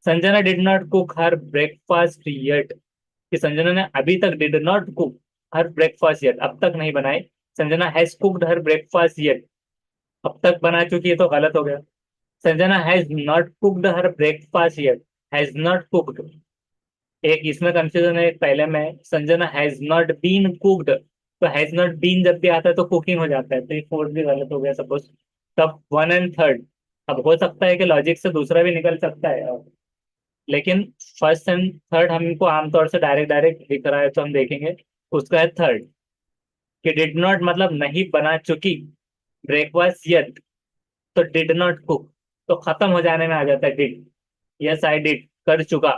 Sanjana did not cook her breakfast yet, कि संजना ने अभी तक did not cook her breakfast yet, अब तक नहीं बनाई। Sanjana has cooked her breakfast yet, अब तक बना चुकी है, तो गलत हो गया। Sanjana has not cooked her breakfast yet, has not cooked. एक इसमें कंफ्यूजन है, एक पहले में Sanjana has not been cooked, तो हैज नॉट बीन जब भी आता है तो कुकिंग हो जाता है, तो ये फोर्थ भी गलत हो गया सपोज। तब वन एंड थर्ड, अब हो सकता है कि लॉजिक से दूसरा भी निकल सकता है, लेकिन फर्स्ट एंड थर्ड हमको आमतौर से डायरेक्ट डायरेक्ट दिख रहा है, तो हम देखेंगे। उसका है थर्ड, कि डिड नॉट मतलब नहीं बना चुकी, ब्रेकफास्ट यट, तो डिड नॉट कुक, तो खत्म हो जाने में आ जाता है डिड। यस आई डिड, कर चुका,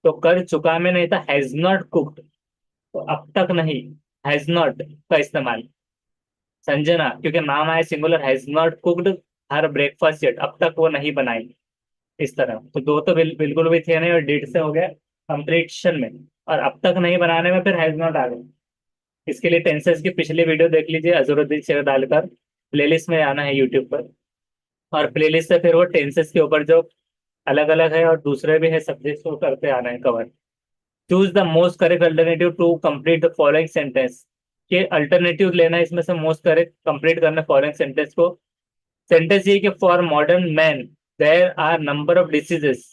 तो कर चुका में नहीं था, हैज नॉट कुक्ड, तो अब तक नहीं, हैज नॉट का इस्तेमाल। संजना, क्योंकि नाम आया singular, has not cooked her breakfast yet, अब तक वो नहीं बनाई। इस तरह तो दो तो बिल्कुल भी थे नहीं, और डिड से हो गया कंप्लीशन में। और अब तक नहीं बनाने में फिर हैज नॉट आ गया। इसके लिए टेंसेस की पिछली वीडियो देख लीजिए, अजरुद्दीन शेख डालकर। प्लेलिस्ट में आना है यूट्यूब पर, और प्लेलिस्ट से फिर वो टेंसेस के ऊपर जो अलग अलग है और दूसरे भी है सब्जेक्ट्स को करते आना है cover. Choose the most correct alternative to complete the following sentence. के अल्टरनेटिव लेना है इसमें से मोस्ट करेक्ट कंप्लीट करना फॉलोइंग सेंटेंस को। सेंटेंस ये कि for modern man there are number of diseases.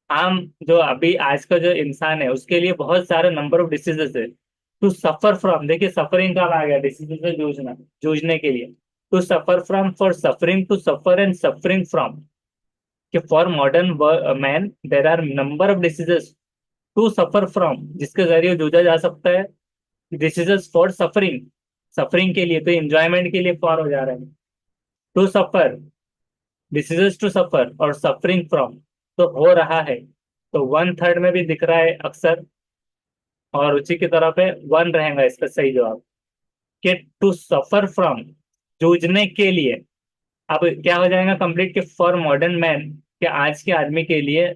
आम जो अभी आज का जो इंसान है उसके लिए बहुत सारे नंबर ऑफ डिसीजेस है। टू सफर फ्रॉम, देखिए सफरिंग कब आ गया, डिसीजेस से जूझना, जूझने के लिए। To suffer from, for suffering, to suffer and suffering from. कि for modern man there are number of diseases to suffer from, जिसके जरिए जूझा जा सकता है। डिसीजेस फॉर सफरिंग, सफरिंग के लिए, तो एंजॉयमेंट के लिए फॉर हो जा रहा है। To suffer, diseases to suffer, और सफरिंग फ्रॉम तो हो रहा है। तो वन थर्ड में भी दिख रहा है अक्सर, और उसी की तरह पे वन रहेगा इसका सही जवाब। कि टू सफर फ्रॉम, जूझने के लिए। अब क्या हो जाएगा कंप्लीट के फॉर मॉडर्न मैन, कि आज के आदमी के लिए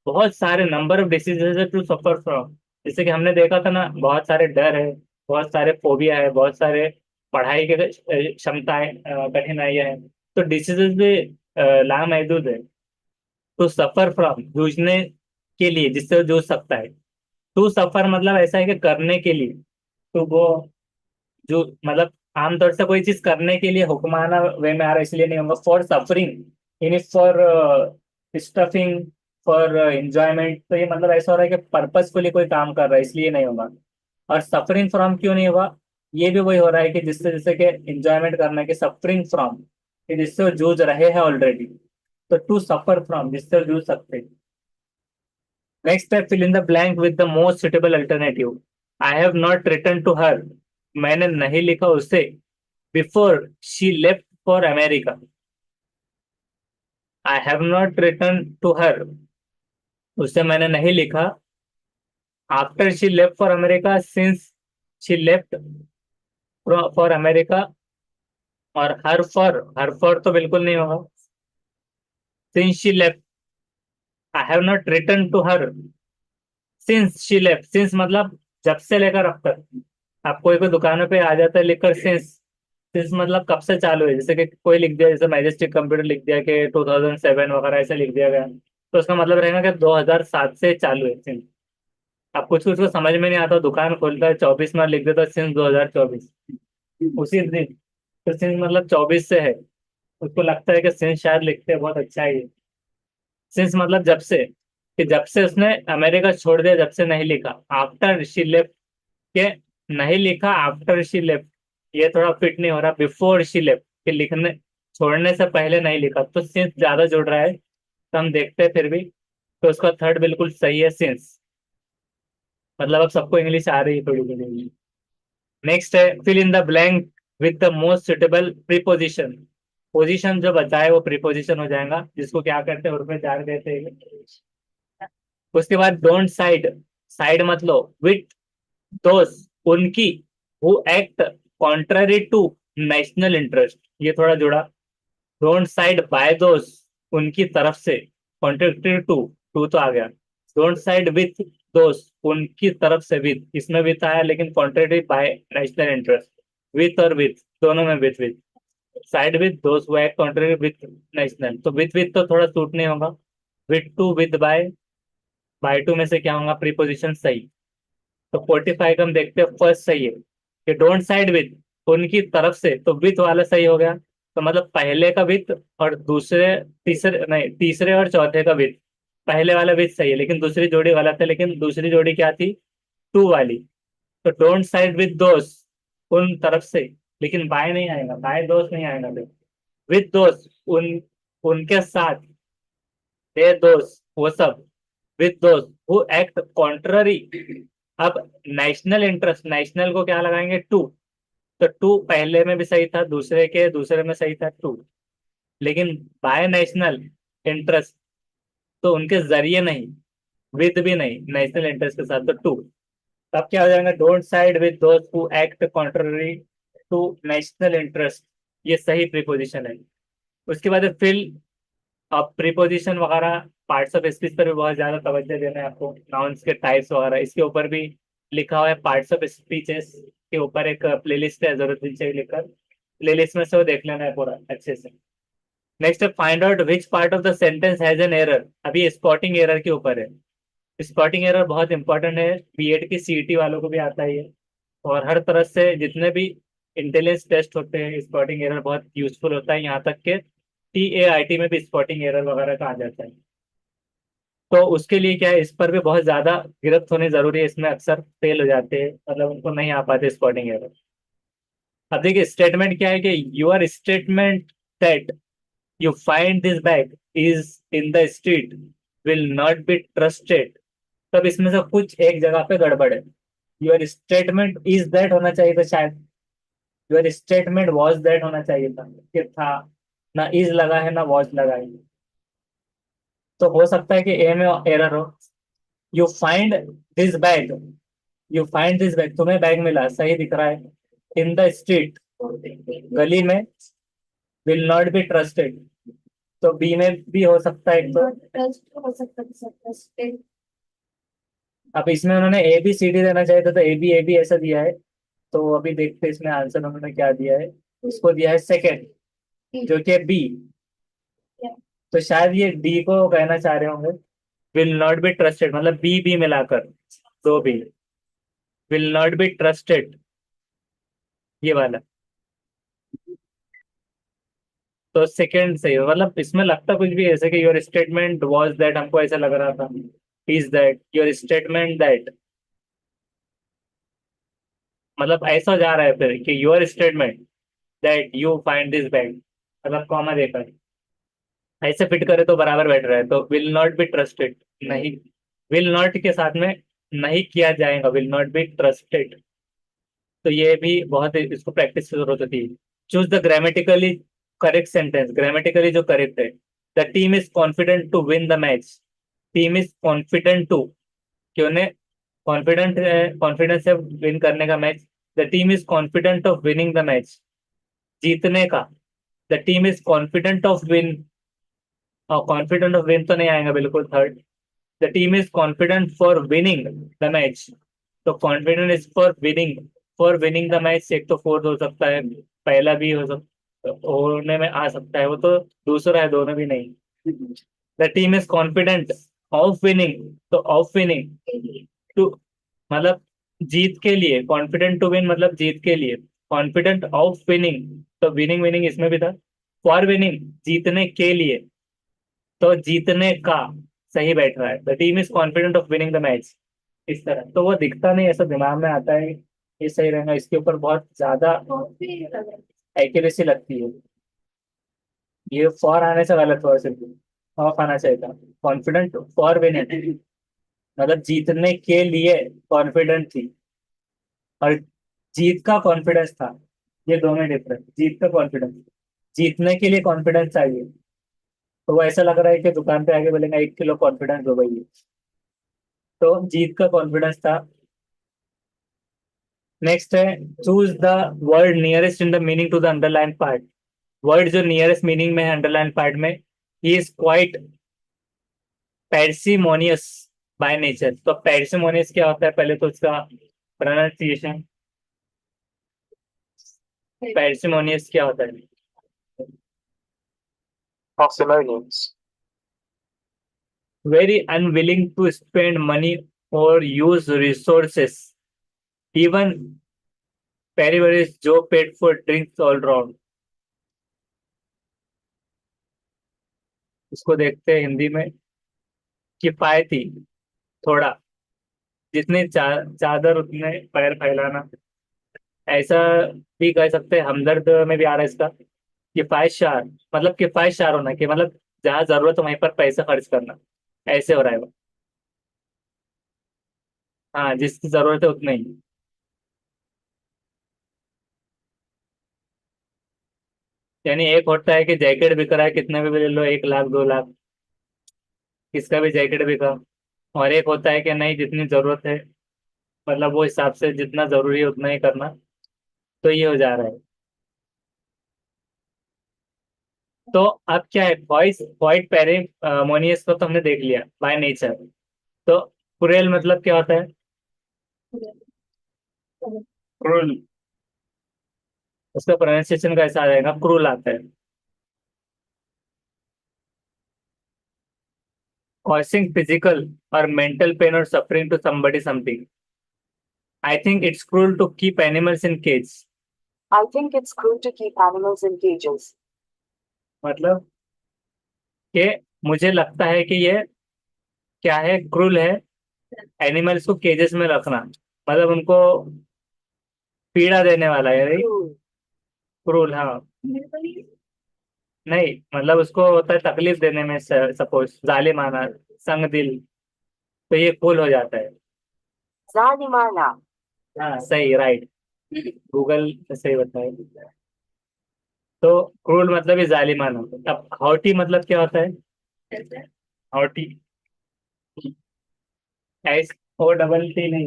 बहुत सारे नंबर ऑफ डिसीजेज है टू सफर फ्रॉम। जैसे कि हमने देखा था ना, बहुत सारे डर है, बहुत सारे फोबिया है, बहुत सारे पढ़ाई के क्षमताएं, कठिनाइयां हैं। तो डिसीजेज भी लामहदूद है। टू सफर फ्रॉम, जूझने के लिए, जिससे वो जूझ सकता है। टू सफर मतलब ऐसा है कि करने के लिए। तो वो जो मतलब आमतौर से कोई चीज करने के लिए हुक्माना वे में आ रहा है इसलिए नहीं होगा। For suffering in for stuffing, for enjoyment, तो ये मतलब ऐसा हो रहा है कि पर्पजफुली कोई काम कर रहा है इसलिए नहीं होगा। और सफरिंग फ्रॉम क्यों नहीं होगा, ये भी वही हो रहा है कि जिससे जैसे कि एंजॉयमेंट करना, कि सफरिंग फ्रॉम कि जिससे वो जूझ रहे हैं ऑलरेडी। तो टू सफर फ्रॉम, जिससे वो जूझ सकते हैं। नेक्स्ट है fill in the blank with the most suitable alternative. I have not written to her, मैंने नहीं लिखा उसे। Before she left for America, I have not written to her, उसे मैंने नहीं लिखा। After she left for America, since she left for America, और her for तो बिल्कुल नहीं होगा। Since she left, I have not written to her since she left. Since मतलब जब से लेकर अब तक। आप कोई कोई दुकानों पे आ जाता है लिखकर सिंस। सिंस मतलब कब से चालू है, जैसे कि कोई लिख दिया, जैसे मैजेस्टिक कंप्यूटर लिख दिया कि 2007 वगैरह ऐसे लिख दिया गया, तो उसका मतलब रहेगा कि 2007 से चालू है सिंस। अब कुछ कुछ को समझ में नहीं आता, दुकान खोलता है 24 में लिख देता है सिंस 2024 उसी दिन। तो सिंस मतलब 24 से है, उसको लगता है कि सिंस शायद लिखते हैं बहुत अच्छा है। सिंस मतलब जब से, कि जब से उसने अमेरिका छोड़ दिया, जब से नहीं लिखा। आफ्टर शी लेफ्ट, के नहीं लिखा आफ्टर शी लेफ्ट, ये थोड़ा फिट नहीं हो रहा। बिफोर शी लेफ्ट, कि लिखने छोड़ने से पहले नहीं लिखा, तो सिंस ज्यादा जुड़ रहा है, तो हम देखते हैं फिर भी। तो उसका थर्ड बिल्कुल सही है सिंस। मतलब अब सबको इंग्लिश आ रही है थोड़ी थोड़ी। नेक्स्ट है fill in the blank with the most suitable preposition. Position जो बताए वो प्रीपोजिशन हो जाएगा, जिसको क्या करते हैं उर्फ चार कहते हैं। उसके बाद डोंट साइड, साइड मत लो। विथ दोस्त, उनकी, who act contrary to national interest, ये थोड़ा जुड़ा। डोंट साइड बाय दोस्त, उनकी तरफ से। कॉन्ट्ररी टू, टू तो आ गया। डोंट साइड विथ दोस्त, उनकी तरफ से। विथ, इसमें विथ आया लेकिन contrary by national interest. With और विथ दोनों में विथ विथ। साइड विथ दोस्त who act contrary with national, तो विथ विथ तो थोड़ा सूट नहीं होगा। With to, with by to में से क्या होगा प्रीपोजिशन सही। तो 45 का हम देखते हैं फर्स्ट सही है, कि डोंट साइड विथ, उनकी तरफ से, तो विथ वाला सही हो गया। तो मतलब पहले का विथ और दूसरे, तीसरे नहीं, तीसरे और चौथे का विथ। पहले वाला विथ सही है लेकिन दूसरी जोड़ी गलत है, लेकिन दूसरी जोड़ी क्या थी, टू वाली। तो डोंट साइड विथ दोस्त, उन तरफ से, लेकिन बाय नहीं आएगा, बाय दोस्त नहीं आएगा। विथ दोस्त, उनके साथ। दे दोस्त, वो सब। विथ दोस्त हु एक्ट कॉन्ट्ररी। अब नेशनल इंटरेस्ट, नेशनल को क्या लगाएंगे, टू। तो टू पहले में भी सही था, दूसरे के दूसरे में सही था टू। लेकिन बाय नेशनल इंटरेस्ट, तो उनके जरिए नहीं, विद भी नहीं, नेशनल इंटरेस्ट के साथ, तो टू। तब क्या हो जाएगा, डोंट साइड विद दोस्त who act contrary to national interest, ये सही प्रीपोजिशन है। उसके बाद फिल। अब प्रीपोजिशन वगैरह पार्ट्स ऑफ स्पीच पर भी बहुत ज्यादा तवज्जो देना है आपको। नाउन्स के टाइप्स वगैरह इसके ऊपर भी लिखा हुआ है। पार्ट्स ऑफ स्पीचेस के ऊपर एक प्लेलिस्ट है जरूरत चाहिए लेकर, प्लेलिस्ट में से वो देख लेना है पूरा अच्छे से। नेक्स्ट है find out which part of the sentence has an error. अभी स्पॉटिंग एरर के ऊपर है। स्पॉटिंग एरर बहुत इंपॉर्टेंट है, बीएड की सीईटी वालों को भी आता है ये, और हर तरह से जितने भी इंटेलिजेंस टेस्ट होते हैं स्पॉटिंग एरर बहुत यूजफुल होता है, यहाँ तक के टीएआईटी में भी स्पॉटिंग एरर वगैरह का आ जाता है। तो उसके लिए क्या है, इस पर भी बहुत ज्यादा गिरफ्त होनी जरूरी है, इसमें अक्सर फेल हो जाते हैं, मतलब उनको नहीं आ पाते स्पॉटिंग एरर। अब देखिए स्टेटमेंट क्या है कि your statement that you find this bag is in the street will not be trusted. तब इसमें से कुछ एक जगह पे गड़बड़ है। योर स्टेटमेंट इज दैट होना चाहिए था शायद, योर स्टेटमेंट वॉज दैट होना चाहिए था, कि था, ना इज लगा है ना वॉज लगा है। तो हो सकता है कि ए में एरर हो। You find this bag, you find this bag, तुम्हें बैग मिला, सही दिख रहा है। इन द स्ट्रीट, गली में, विल नॉट बी ट्रस्टेड, तो बी में भी हो सकता है एक तो। ट्रस्ट हो सकता है सर, ट्रस्टेड। अब इसमें उन्होंने ए बी सी डी देना चाहिए था, तो ए बी ऐसा दिया है। तो अभी देखते हैं इसमें आंसर उन्होंने क्या दिया है। इसको दिया है सेकेंड, जो कि बी। तो शायद ये डी को कहना चाह रहे होंगे, विल नॉट बी ट्रस्टेड, मतलब बी बी मिलाकर, दो be, will not be trusted, ये वाला। तो सेकंड सही है, मतलब इसमें लगता कुछ भी ऐसे कि योर स्टेटमेंट वाज दैट, हमको ऐसा लग रहा था, is that, your statement that, मतलब ऐसा जा रहा है फिर कि your statement that you find this bag, मतलब कॉमा देकर ऐसे फिट करे तो बराबर बैठ रहा है। तो विल नॉट बी ट्रस्टेड, नहीं, विल नॉट के साथ में नहीं किया जाएगा, विल नॉट बी ट्रस्टेड। तो ये भी बहुत, इसको प्रैक्टिस की जरूरत होती है। Choose the grammatically correct sentence, grammatically जो करेक्ट है। The team is confident to win the match, team is confident to, क्यों ने कॉन्फिडेंट है, कॉन्फिडेंस है विन करने का match. The team is confident of winning the match, जीतने का। The team is confident of win, और कॉन्फिडेंट ऑफ विन तो नहीं आएगा बिल्कुल third. The team is confident for winning the match, तो confident is for winning the match, एक तो फोर्थ हो सकता है, पहला भी हो सकता, होने में आ सकता है, वो तो दूसरा है, दोनों भी नहीं। The team is confident of winning, तो ऑफ विनिंग टू, मतलब जीत के लिए, कॉन्फिडेंट टू विन मतलब जीत के लिए, कॉन्फिडेंट ऑफ विनिंग, तो विनिंग विनिंग इसमें भी था। फॉर विनिंग, जीतने के लिए, तो जीतने का सही बैठ रहा है। The team is confident of winning the match, इस तरह तो वो दिखता नहीं, ऐसा दिमाग में आता है, ये सही रहेगा। इसके ऊपर बहुत ज्यादा एक्यूरेसी लगती है। ये फॉर आने से गलत हुआ, सिर्फ ऑफ आना चाहिए था। कॉन्फिडेंट फॉर विनिंग, मतलब जीतने के लिए कॉन्फिडेंट थी, और जीत का कॉन्फिडेंस था, ये दोनों डिफरेंट। जीत का कॉन्फिडेंस, जीतने के लिए कॉन्फिडेंस चाहिए, तो वो ऐसा लग रहा है कि दुकान पे आके बोलेंगे 1 किलो कॉन्फिडेंस दो भाई, तो जीत का कॉन्फिडेंस था। नेक्स्ट है choose the word nearest in the meaning to the underline part. Word जो नियरेस्ट मीनिंग में है अंडरलाइन पार्ट में, he is quite parsimonious by nature. तो पैर्सिमोनियस क्या होता है, पहले तो उसका प्रोनाउंसिएशन, पैर्सिमोनियस क्या होता है। Parsimonious. Very unwilling to spend money or use resources, even Perry Joe paid for drinks all round। इसको देखते हैं हिंदी में, किफायती, थोड़ा, जितने चादर उतने पैर फैलाना, ऐसा भी कह सकते हैं। हमदर्द में भी आ रहा है इसका, किफायत शार, मतलब किफायत शार होना, कि मतलब जहाँ जरूरत है वहीं पर पैसा खर्च करना, ऐसे हो रहा है वो। हाँ, जिसकी जरूरत है उतने ही। यानी एक होता है कि जैकेट बिक रहा है, कितने में भी ले लो, 1 लाख 2 लाख, किसका भी जैकेट बिका। और एक होता है कि नहीं, जितनी जरूरत है, मतलब वो हिसाब से जितना जरूरी है उतना ही करना, तो ये हो जा रहा है। तो अब क्या है, वॉइस वॉइड पेरेमोनियस को तो हमने देख लिया, बाय नेचर। तो क्रूएल मतलब क्या होता है, क्रूल, उसका प्रोनाउंसिएशन कैसा आ जाएगा, क्रूल आता है। कॉजिंग फिजिकल और मेंटल पेन और suffering to somebody something. I think it's cruel to keep animals in cage. I think it's cruel to keep animals in cages. मतलब कि मुझे लगता है कि ये क्या है, क्रूल है एनिमल्स को केजेस में रखना, मतलब उनको पीड़ा देने वाला है, राइट। Cruel. क्रूल, हाँ। मेरे को नहीं। नहीं, मतलब उसको होता है तकलीफ देने में, सपोज जालिमाना, संग दिल, तो ये क्रूल हो जाता है। Zalimana. हाँ सही, राइट। गूगल सही बताया। तो क्रूल मतलब ये जालिमाना। अब हॉटी मतलब क्या होता है, haughty, S O double T नहीं,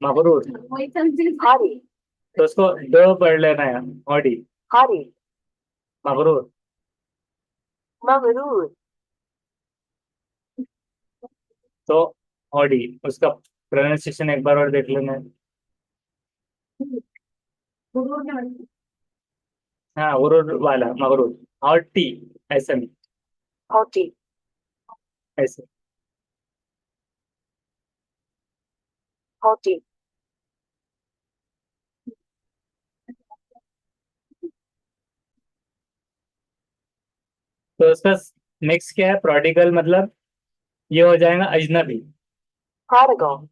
मगरूर। वही समझी। Hari. तो उसको दो पढ़ लेना है, हॉटी, Hari. मगरूर। Magarur. तो हॉडी, उसका प्रोनाउंसिएशन एक बार और देख लेना है। गुरु ने मतलब हाँ, गुरूर वाला मगरूर, हॉटी, ऐसा नहीं, Haughty. ऐसे। Haughty. तो उसका नेक्स्ट क्या है, प्रोडिगल, मतलब ये हो जाएगा अजनबी। Prodigal.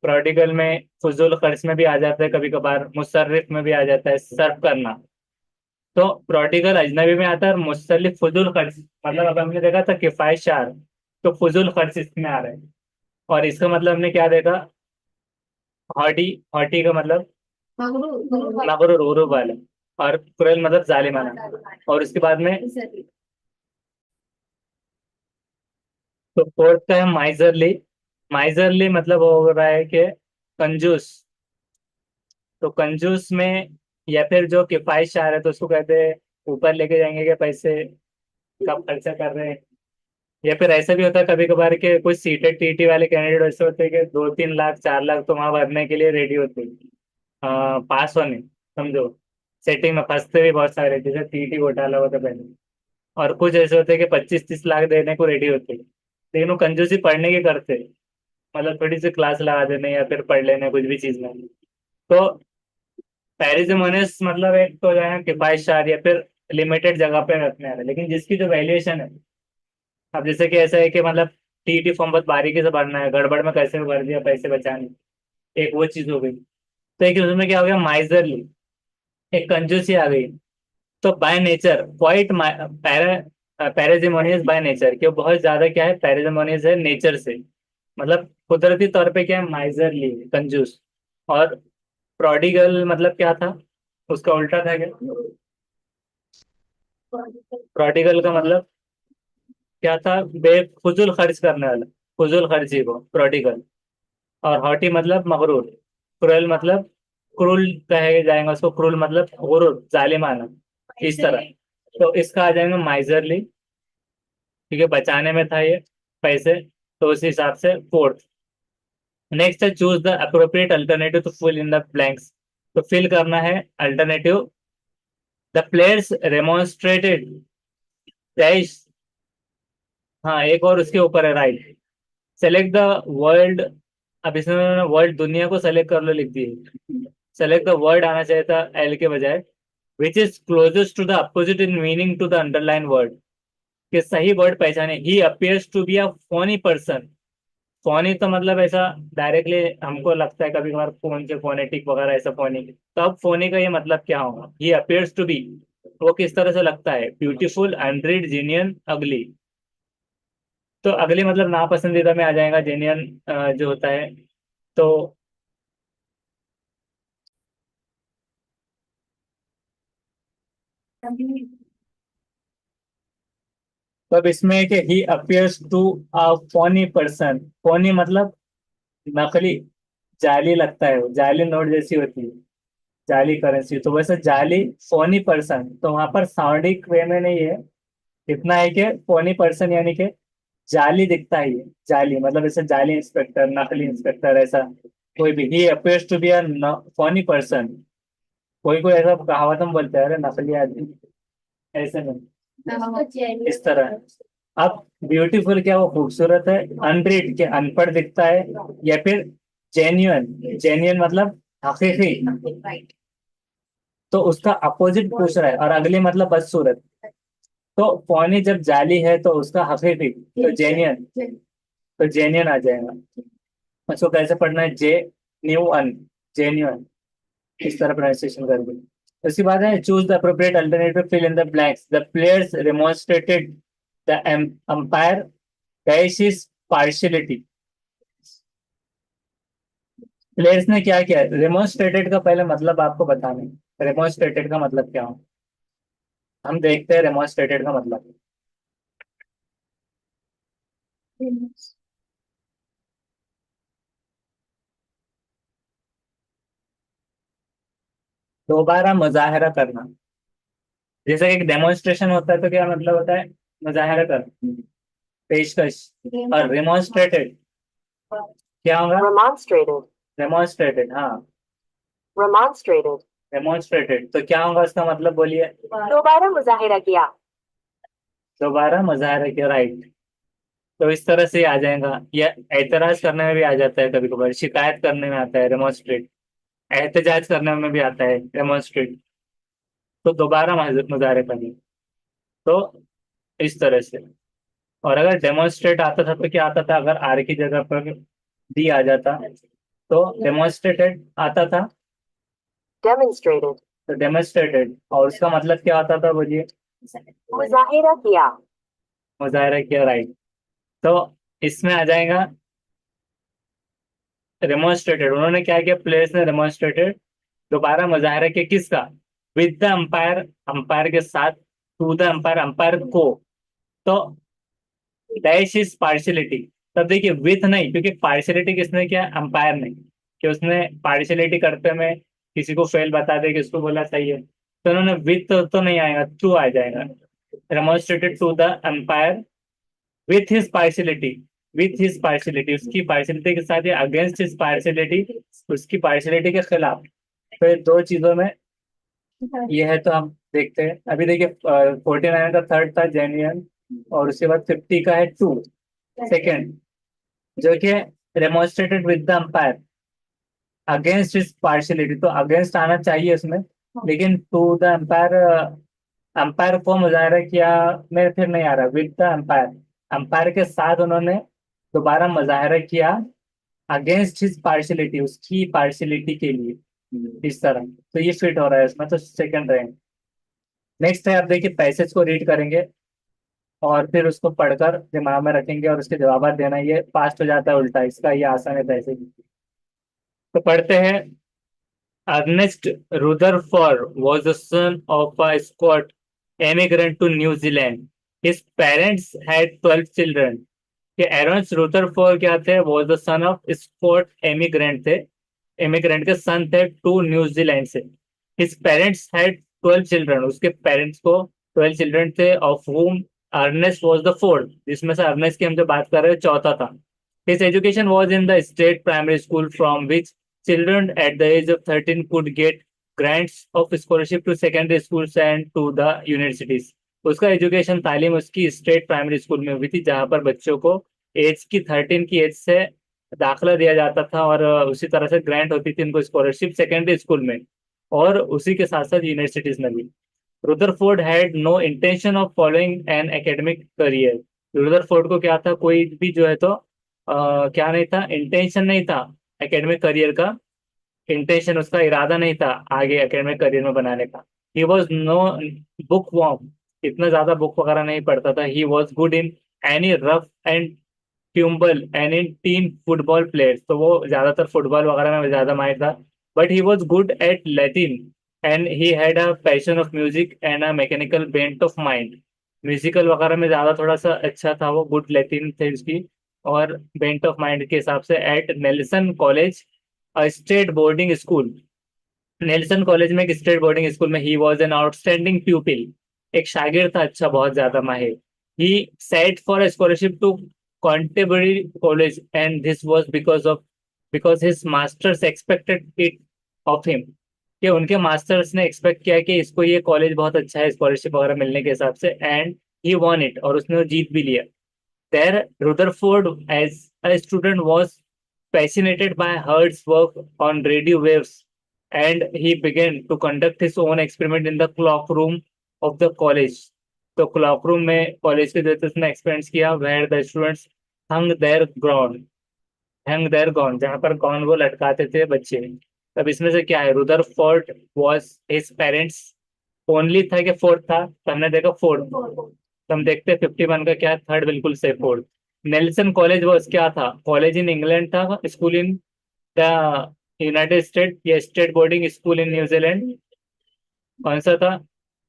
प्रोडिगल में फजूल खर्च में भी आ जाता है, कभी कभार मुसर्रिफ में भी आ जाता है, सर्व करना। तो प्रोडिगल अजनबी में आता है, और मुसल्लिफ फजूल खर्च, मतलब अब हमने देखा था किफायत शार, तो फजूल खर्च इसमें आ रहा है। और इसका मतलब हमने क्या देखा, हॉटी, हॉटी का मतलब गुरु मगरूर, गुरूर वाला, और क्रूएल मतलब जालिमाना। और उसके बाद में तो फोर्थ का है माइजरली। माइजरली मतलब हो रहा है कि कंजूस। तो कंजूस में, या फिर जो किफायत शार है तो उसको कहते हैं ऊपर लेके जाएंगे कि पैसे कब खर्चा कर रहे हैं। या फिर ऐसा भी होता है कभी कभार के कुछ सीटेड टीटी वाले कैंडिडेट ऐसे होते हैं कि 2-3 लाख 4 लाख तो वहां भरने के लिए रेडी होते हैं, पास होने, समझो। सेटिंग में फंसते भी बहुत सारे, जैसे टीटी घोटाला हुआ था पहले। और कुछ ऐसे होते हैं कि 25-30 लाख देने को रेडी होते हैं, लेकिन वो कंजूसी पढ़ने के करते हैं, मतलब थोड़ी सी क्लास लगा देने या फिर पढ़ लेने कुछ भी चीज में। तो पैरिजमोनिस मतलब एक तो जो है किफायत शार या फिर लिमिटेड जगह पे रखने वाला, लेकिन जिसकी जो वैल्यूएशन है, अब जैसे कि ऐसा है कि मतलब टीटी फॉर्म बहुत बारीकी से भरना है, गड़बड़ में कैसे भी भर दिया पैसे बचाने, एक वो चीज हो गई। तो एक उसमें क्या हो गया, माइजरली, एक कंजूसी आ गई। तो by nature quite parsimonious by nature, कि वो बहुत ज्यादा क्या है, पैराजिमोनियस है नेचर से, मतलब कुदरती तौर पे क्या है, माइजरली, कंजूस। और प्रोडिगल मतलब क्या था, उसका उल्टा था क्या, प्रोडिगल का मतलब क्या था, बेफुजुल खर्च करने वाला, फुजुल खर्ची को प्रोडिगल। और हॉटी मतलब मगरूर। क्रूएल मतलब, क्रूल कहे जाएंगे उसको, क्रूल मतलब गुरूर, जालिमाना, इस तरह। तो इसका आ जाएगा माइजरली, क्योंकि बचाने में था ये पैसे, तो उस हिसाब से फोर्थ। नेक्स्ट है choose the appropriate alternative to fill in the blanks. तो फिल करना है alternative. The players remonstrated dash, हाँ एक और उसके ऊपर है, राइट। सेलेक्ट द वर्ल्ड, अब इसमें वर्ल्ड दुनिया को सेलेक्ट कर लो लिख दिए, सेलेक्ट द वर्ड आना चाहिए था एल के बजाय, which is closest to the opposite in meaning to the underline word. कि सही वर्ड पहचाने, he appears to be a phony person. Phony तो मतलब ऐसा डायरेक्टली हमको लगता है कभी कभार फोन से फोनेटिक वगैरह ऐसा फोनी, तो अब फोनी का ये मतलब क्या होगा, ही अपियर्स टू बी, वो किस तरह से लगता है, ब्यूटीफुल, अनरीड, जेन्युइन, अगली। तो अगली मतलब नापसंदीदा में आ जाएगा, जेन्युइन जो होता है। तो अब इसमें है कि he appears to a phony person. Phony मतलब नकली, जाली लगता है, वो जाली नोट जैसी होती है, जाली करेंसी, तो वैसे जाली फोनी पर्सन, तो वहां पर साउंडिक वे में नहीं है, इतना है कि फोनी पर्सन यानी कि जाली दिखता है, ये जाली मतलब ऐसे जाली इंस्पेक्टर, नकली इंस्पेक्टर, ऐसा कोई भी, he appears to be a funny person. कोई कोई ऐसा कहावत हम बोलते हैं, अरे नकली आदमी, ऐसे नहीं, इस तरह। अब ब्यूटीफुल क्या, वो खूबसूरत है, अनरीड क्या अनपढ़ दिखता है, या फिर जेन्युइन, जेन्युइन मतलब हकीकी, तो उसका अपोजिट पूछ रहा है, और अगली मतलब बदसूरत। तो फौनी जब जाली है तो उसका हकीकी, तो जेन्युइन, तो जेन्युइन आ जाएगा। उसको कैसे पढ़ना है, जे न्यू अन, जेन्युइन, इस तरह प्रोनाउंसिएशन कर दो। उसके बाद है choose the appropriate alternative, fill in the blanks, the players demonstrated the umpire dash is partiality. Players ने क्या किया, डेमोन्स्ट्रेटेड का पहले मतलब आपको बताना है, डेमोन्स्ट्रेटेड का मतलब क्या हो, हम देखते हैं डेमोन्स्ट्रेटेड का मतलब। दोबारा मुजाहरा करना, जैसे एक डेमोन्स्ट्रेशन होता है तो क्या मतलब होता है, मुजाहरा करना, पेशकश। और डेमोन्स्ट्रेटेड क्या होगा, remonstrated, डेमोन्स्ट्रेटेड, हाँ, remonstrated, डेमोन्स्ट्रेटेड तो क्या होगा उसका मतलब, बोलिए। दोबारा मुजाहिरा किया, दोबारा मुजाहरा किया, राइट। तो इस तरह से आ जाएगा, या एतराज करने में भी आ जाता है, कभी कभार शिकायत करने में आता है डेमोन्स्ट्रेट, एहतजाज करने में भी आता है डेमोन्स्ट्रेट। तो दोबारा मुजाहरा करना, तो इस तरह से। और अगर डेमोन्स्ट्रेट आता था तो क्या आता था, अगर आर की जगह पर डी आ जाता तो डेमोन्स्ट्रेटेड आता था, demonstrated, तो डेमोन्स्ट्रेटेड, और उसका मतलब क्या आता था, बोलिए। मुजाहिरा किया, मुजाहरा किया, राइट। तो इसमें आ जाएगा डेमोन्स्ट्रेटेड, उन्होंने क्या किया, प्लेयर्स ने डेमोन्स्ट्रेटेड, दोबारा मुजाहरा किया, किसका, विद द अंपायर, अंपायर के साथ, टू द अंपायर, अंपायर को, तो डैश इज पार्शियलिटी। तब देखिए विथ नहीं, क्योंकि पार्शियलिटी किसने किया, अंपायर ने, कि उसने पार्शियलिटी करते में किसी को फेल बता दे, किसको बोला सही है, तो उन्होंने विथ तो नहीं आएगा, टू आ जाएगा। Demonstrated to the umpire with his partiality, with his partiality, उसकी पार्शियलिटी के साथ, या अगेंस्ट हिज पार्शियलिटी, उसकी पार्शियलिटी के खिलाफ। तो ये दो चीजों में ये है, तो हम देखते हैं। अभी देखिए 49 का थर्ड था जेन्युइन, और उसके बाद 50 का है टू सेकेंड, जो कि demonstrated with the umpire against his partiality, तो अगेंस्ट आना चाहिए उसमें, लेकिन टू द अंपायर, अंपायर को मुजाहरा किया में फिर नहीं आ रहा, विद द अंपायर, अंपायर के साथ उन्होंने दोबारा मुजाहरा किया अगेंस्ट हिज पार्शियलिटी, उसकी पार्शियलिटी के लिए, इस तरह। तो ये फिट हो रहा है इसमें, तो सेकंड रैंक। नेक्स्ट है, आप देखिए पैसेज को रीड करेंगे और फिर उसको पढ़कर दिमाग में रखेंगे और उसके जवाब देना, ये फास्ट हो जाता है उल्टा, इसका ये आसान है पैसेज। तो पढ़ते हैं, Ernest Rutherford was the son of a Scot immigrant to New Zealand. His parents had 12 children. कि एरन्स रुदरफोर्ड क्या थे, was the son of Scot immigrant थे, इमिग्रेंट के सन थे टू न्यूजीलैंड से। His parents had 12 children, उसके parents को 12 children थे, of whom Ernest was the fourth, जिसमें से अर्नेस्ट की हम जो बात कर रहे हैं चौथा था। His education was in the state primary school from which children at the age of 13 could get grants of scholarship to secondary schools and to the universities. उसका एजुकेशन, तालीम उसकी स्टेट प्राइमरी स्कूल में हुई थी, जहां पर बच्चों को एज की 13 की एज से दाखिला दिया जाता था, और उसी तरह से ग्रांट होती थी इनको स्कॉलरशिप सेकेंडरी स्कूल में, और उसी के साथ साथ यूनिवर्सिटीज में भी। Rutherford had no intention of following an academic career. Rutherford को क्या था, कोई भी जो है तो क्या नहीं था, इंटेंशन नहीं था एकेडमिक करियर का, इंटेंशन उसका इरादा नहीं था आगे एकेडमिक करियर में बनाने का। He was no book worm, इतना ज्यादा बुक वगैरह नहीं पढ़ता था। He was good in any rough and tumble and in team football players, तो वो ज्यादातर फुटबॉल वगैरह में ज्यादा माहिर था। But he was good at Latin and he had a passion of music and a mechanical bent of mind. Musical वगैरह में ज्यादा थोड़ा सा अच्छा था वो, गुड लैटिन थे उसकी, और बेंट ऑफ माइंड के हिसाब से at Nelson College, state boarding school. Nelson College में एक स्टेट बोर्डिंग स्कूल में he was an outstanding pupil, एक शागिर्द था अच्छा, बहुत ज्यादा माहिर। He set for scholarship to Canterbury College and this was because of because his masters expected it of him, कि उनके मास्टर्स ने एक्सपेक्ट किया कि इसको ये कॉलेज बहुत अच्छा है स्कॉलरशिप वगैरह मिलने के हिसाब से, एंड ही वॉन इट, और उसने वो जीत भी लिया. There Rutherford as a student was fascinated by Herd's work on radio waves, and he began to conduct his own experiment in the clock room of the college. तो clock room में college के जो उसने experiments किया, where the students hung their gown, जहाँ पर gone वो लटकाते थे बच्चे. तब इसमें से क्या है, Rutherford was his parents only था कि फोर्थ था, तो हमने देखा फोर्थ. तो हम देखते हैं 51 का क्या, थर्ड बिल्कुल से फोर्थ. नेल्सन कॉलेज वो क्या था, कॉलेज इन इंग्लैंड था, school in the United State, या state boarding school in New Zealand, कौन सा था,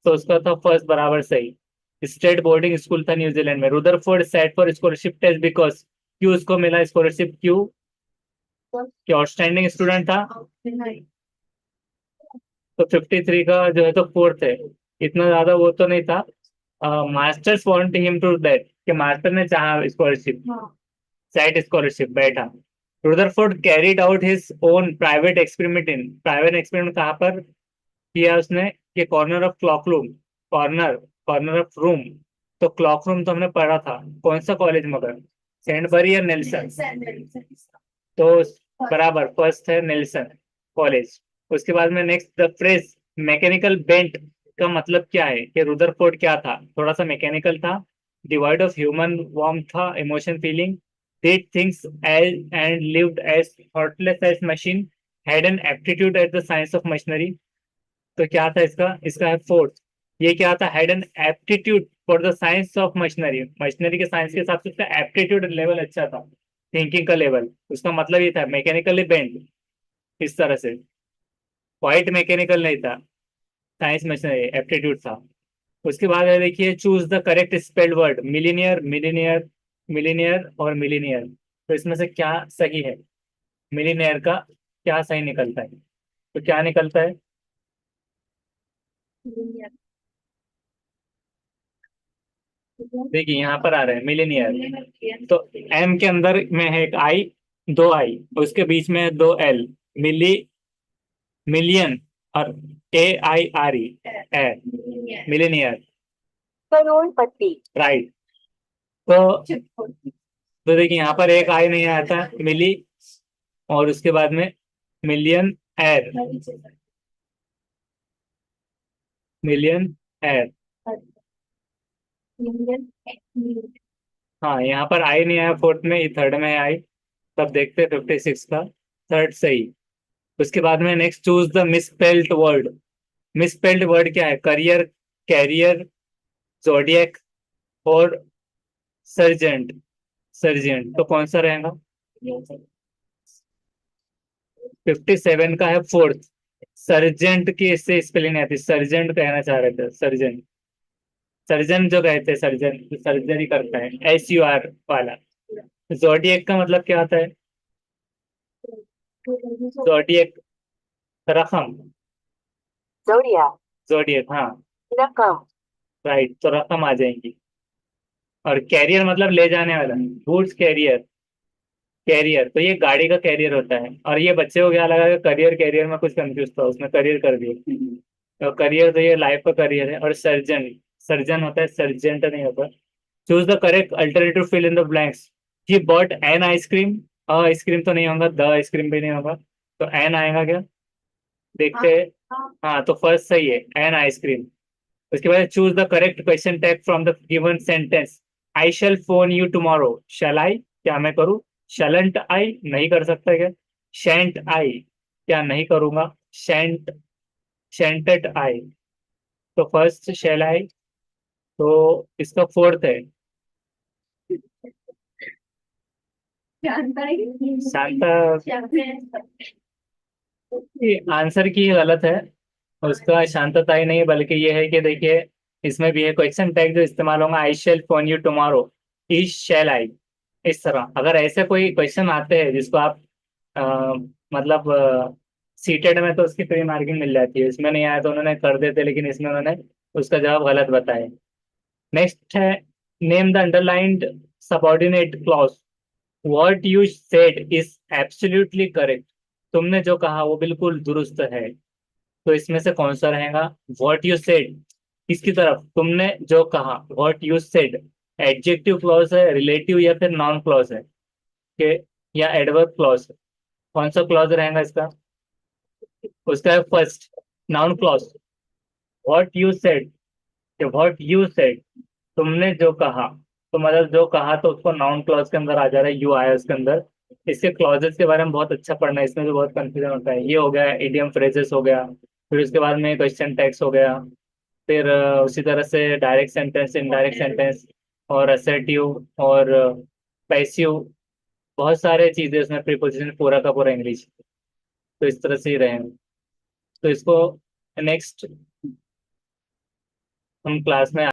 तो उसका था फर्स्ट बराबर सही. स्टेट बोर्डिंग स्कूल था न्यूजीलैंड में. Rutherford set for scholarship test because, क्यों उसको मिला स्कॉलरशिप, क्यों, कि आउटस्टैंडिंग स्टूडेंट था. तो 53 का जो है तो फोर्थ है, इतना ज्यादा वो तो नहीं था. Masters want him to that, कि मास्टर ने चाहा स्कॉलरशिप, सेट स्कॉलरशिप बैठा. Rutherford carried out his own private experiment in, private experiment कहाँ पर किया उसने, कि corner of clock room, corner corner of room. तो क्लॉक रूम तो हमने पढ़ा था, कौन सा कॉलेज मगर, सेंट बरी या नेल्सन, तो बराबर फर्स्ट है नेल्सन कॉलेज. उसके बाद में next, the phrase mechanical bent का मतलब क्या है, कि रुदरफोर्ड क्या था, थोड़ा सा मैकेनिकल था, डिवाइड ऑफ ह्यूमन वार्म था, emotion feeling, did things as and lived as thoughtless as machine, had an aptitude at the science of machinery. तो क्या था इसका है फोर्थ. ये क्या था, had an aptitude for the science of machinery, machinery के साइंस के हिसाब से उसका एप्टीट्यूड लेवल अच्छा था, थिंकिंग का लेवल. उसका मतलब ये था मैकेनिकली बेंड, इस तरह से, क्वाइट मैकेनिकल नहीं था, साइंस मशीनरी एप्टीट्यूड था. उसके बाद है देखिए, choose the correct spelled word, millionaire, millionaire, millionaire और मिलीनियर. तो इसमें से क्या सही है, मिलीनियर का क्या सही निकलता है, तो क्या निकलता है, देखिए यहाँ पर आ रहा है मिलीनियर. तो एम के अंदर में है एक आई, दो आई, उसके बीच में है दो एल, मिली, मिलियन, और AIRE, मिलीनियर, करोड़ पति. राइट. तो देखिए यहाँ पर एक आई नहीं आया था, मिली, और उसके बाद में मिलियन एर, मिलियन एर. हाँ यहाँ पर आई नहीं आया फोर्थ में, ये थर्ड में आई. तब देखते हैं 56 का थर्ड सही. उसके बाद में next, choose the misspelled word. Misspelled word क्या है, करियर, कैरियर, जोडियक और सर्जेंट, सर्जेंट, तो कौन सा रहेगा, 57 का है फोर्थ. सर्जेंट की इससे स्पेलिंग नहीं आती, सर्जेंट कहना चाह रहे थे, सर्जन, सर्जन जो कहते हैं, सर्जन सर्जरी करता है, SUR वाला. जोडियक का मतलब क्या होता है, जोडियक रकम, Zodiac. जोडियक, हाँ रकम. राइट, तो रकम आ जाएंगी. और कैरियर मतलब ले जाने वाला, गुड्स कैरियर, कैरियर तो ये गाड़ी का कैरियर होता है. और ये बच्चे को क्या लगा कि करियर, कैरियर में कुछ कंफ्यूज था, उसने करियर कर दिया. तो करियर तो ये लाइफ का करियर है. और सर्जन, सर्जन होता है, सर्जेंट नहीं होता. Choose the correct alternative, fill in the blanks. He bought an ice cream, ice cream तो नहीं होगा, द आइसक्रीम भी नहीं होगा, तो एन आएगा क्या, देखते हैं. हाँ तो फर्स्ट सही है, एन आइसक्रीम. उसके बाद choose the correct question tag from the given sentence. I shall phone you tomorrow, shall I, क्या मैं करूँ, शैलेंट आई, नहीं कर सकता क्या, शैंट आई, क्या नहीं करूंगा, शैंट, शैंटेड आई. तो फर्स्ट शैल आई, तो इसका फोर्थ है शांता. आंसर की गलत है, उसका शांतता ही नहीं है, बल्कि ये है कि देखिए इसमें भी है क्वेश्चन टैग जो इस्तेमाल होगा, I shall phone you tomorrow, is shall I. इस तरह अगर ऐसे कोई क्वेश्चन आते हैं जिसको आप अ, मतलब सीटेड में, तो उसकी फ्री मार्किंग मिल जाती है. इसमें नहीं आया तो उन्होंने कर देते, लेकिन इसमें उन्होंने उसका जवाब गलत बताया. नेक्स्ट है, name the underlined subordinate clause. What you said is absolutely correct, तुमने जो कहा वो बिल्कुल दुरुस्त है। तो इसमें से कौन सा रहेगा? व्हाट यू सेड, इसकी तरफ तुमने जो कहा, what you said adjective clause है, रिलेटिव या फिर नाउन क्लॉज है कि या एडवर्ब क्लॉज है? कौन सा क्लॉज रहेगा इसका? उसका है first, noun clause. What you said, what you said तुमने जो कहा, तो मतलब जो कहा तो उसको नाउन क्लॉज के अंदर आ जा रहा है, यू आया उसके अंदर। इसके क्लॉजेस के बारे में बहुत अच्छा पढ़ना है, इसमें भी बहुत कंफ्यूजन होता है। ये हो गया इडियम फ्रेजेस हो गया, फिर उसके बाद में क्वेश्चन टैग्स हो गया, फिर उसी तरह से डायरेक्ट सेंटेंस, इनडायरेक्ट सेंटेंस, और असर्टिव और पैसिव, बहुत सारे चीजें उसमें, प्रीपोजिशन पूरा का पूरा इंग्लिश। तो इस तरह से ही रहेंगे। तो इसको नेक्स्ट हम क्लास में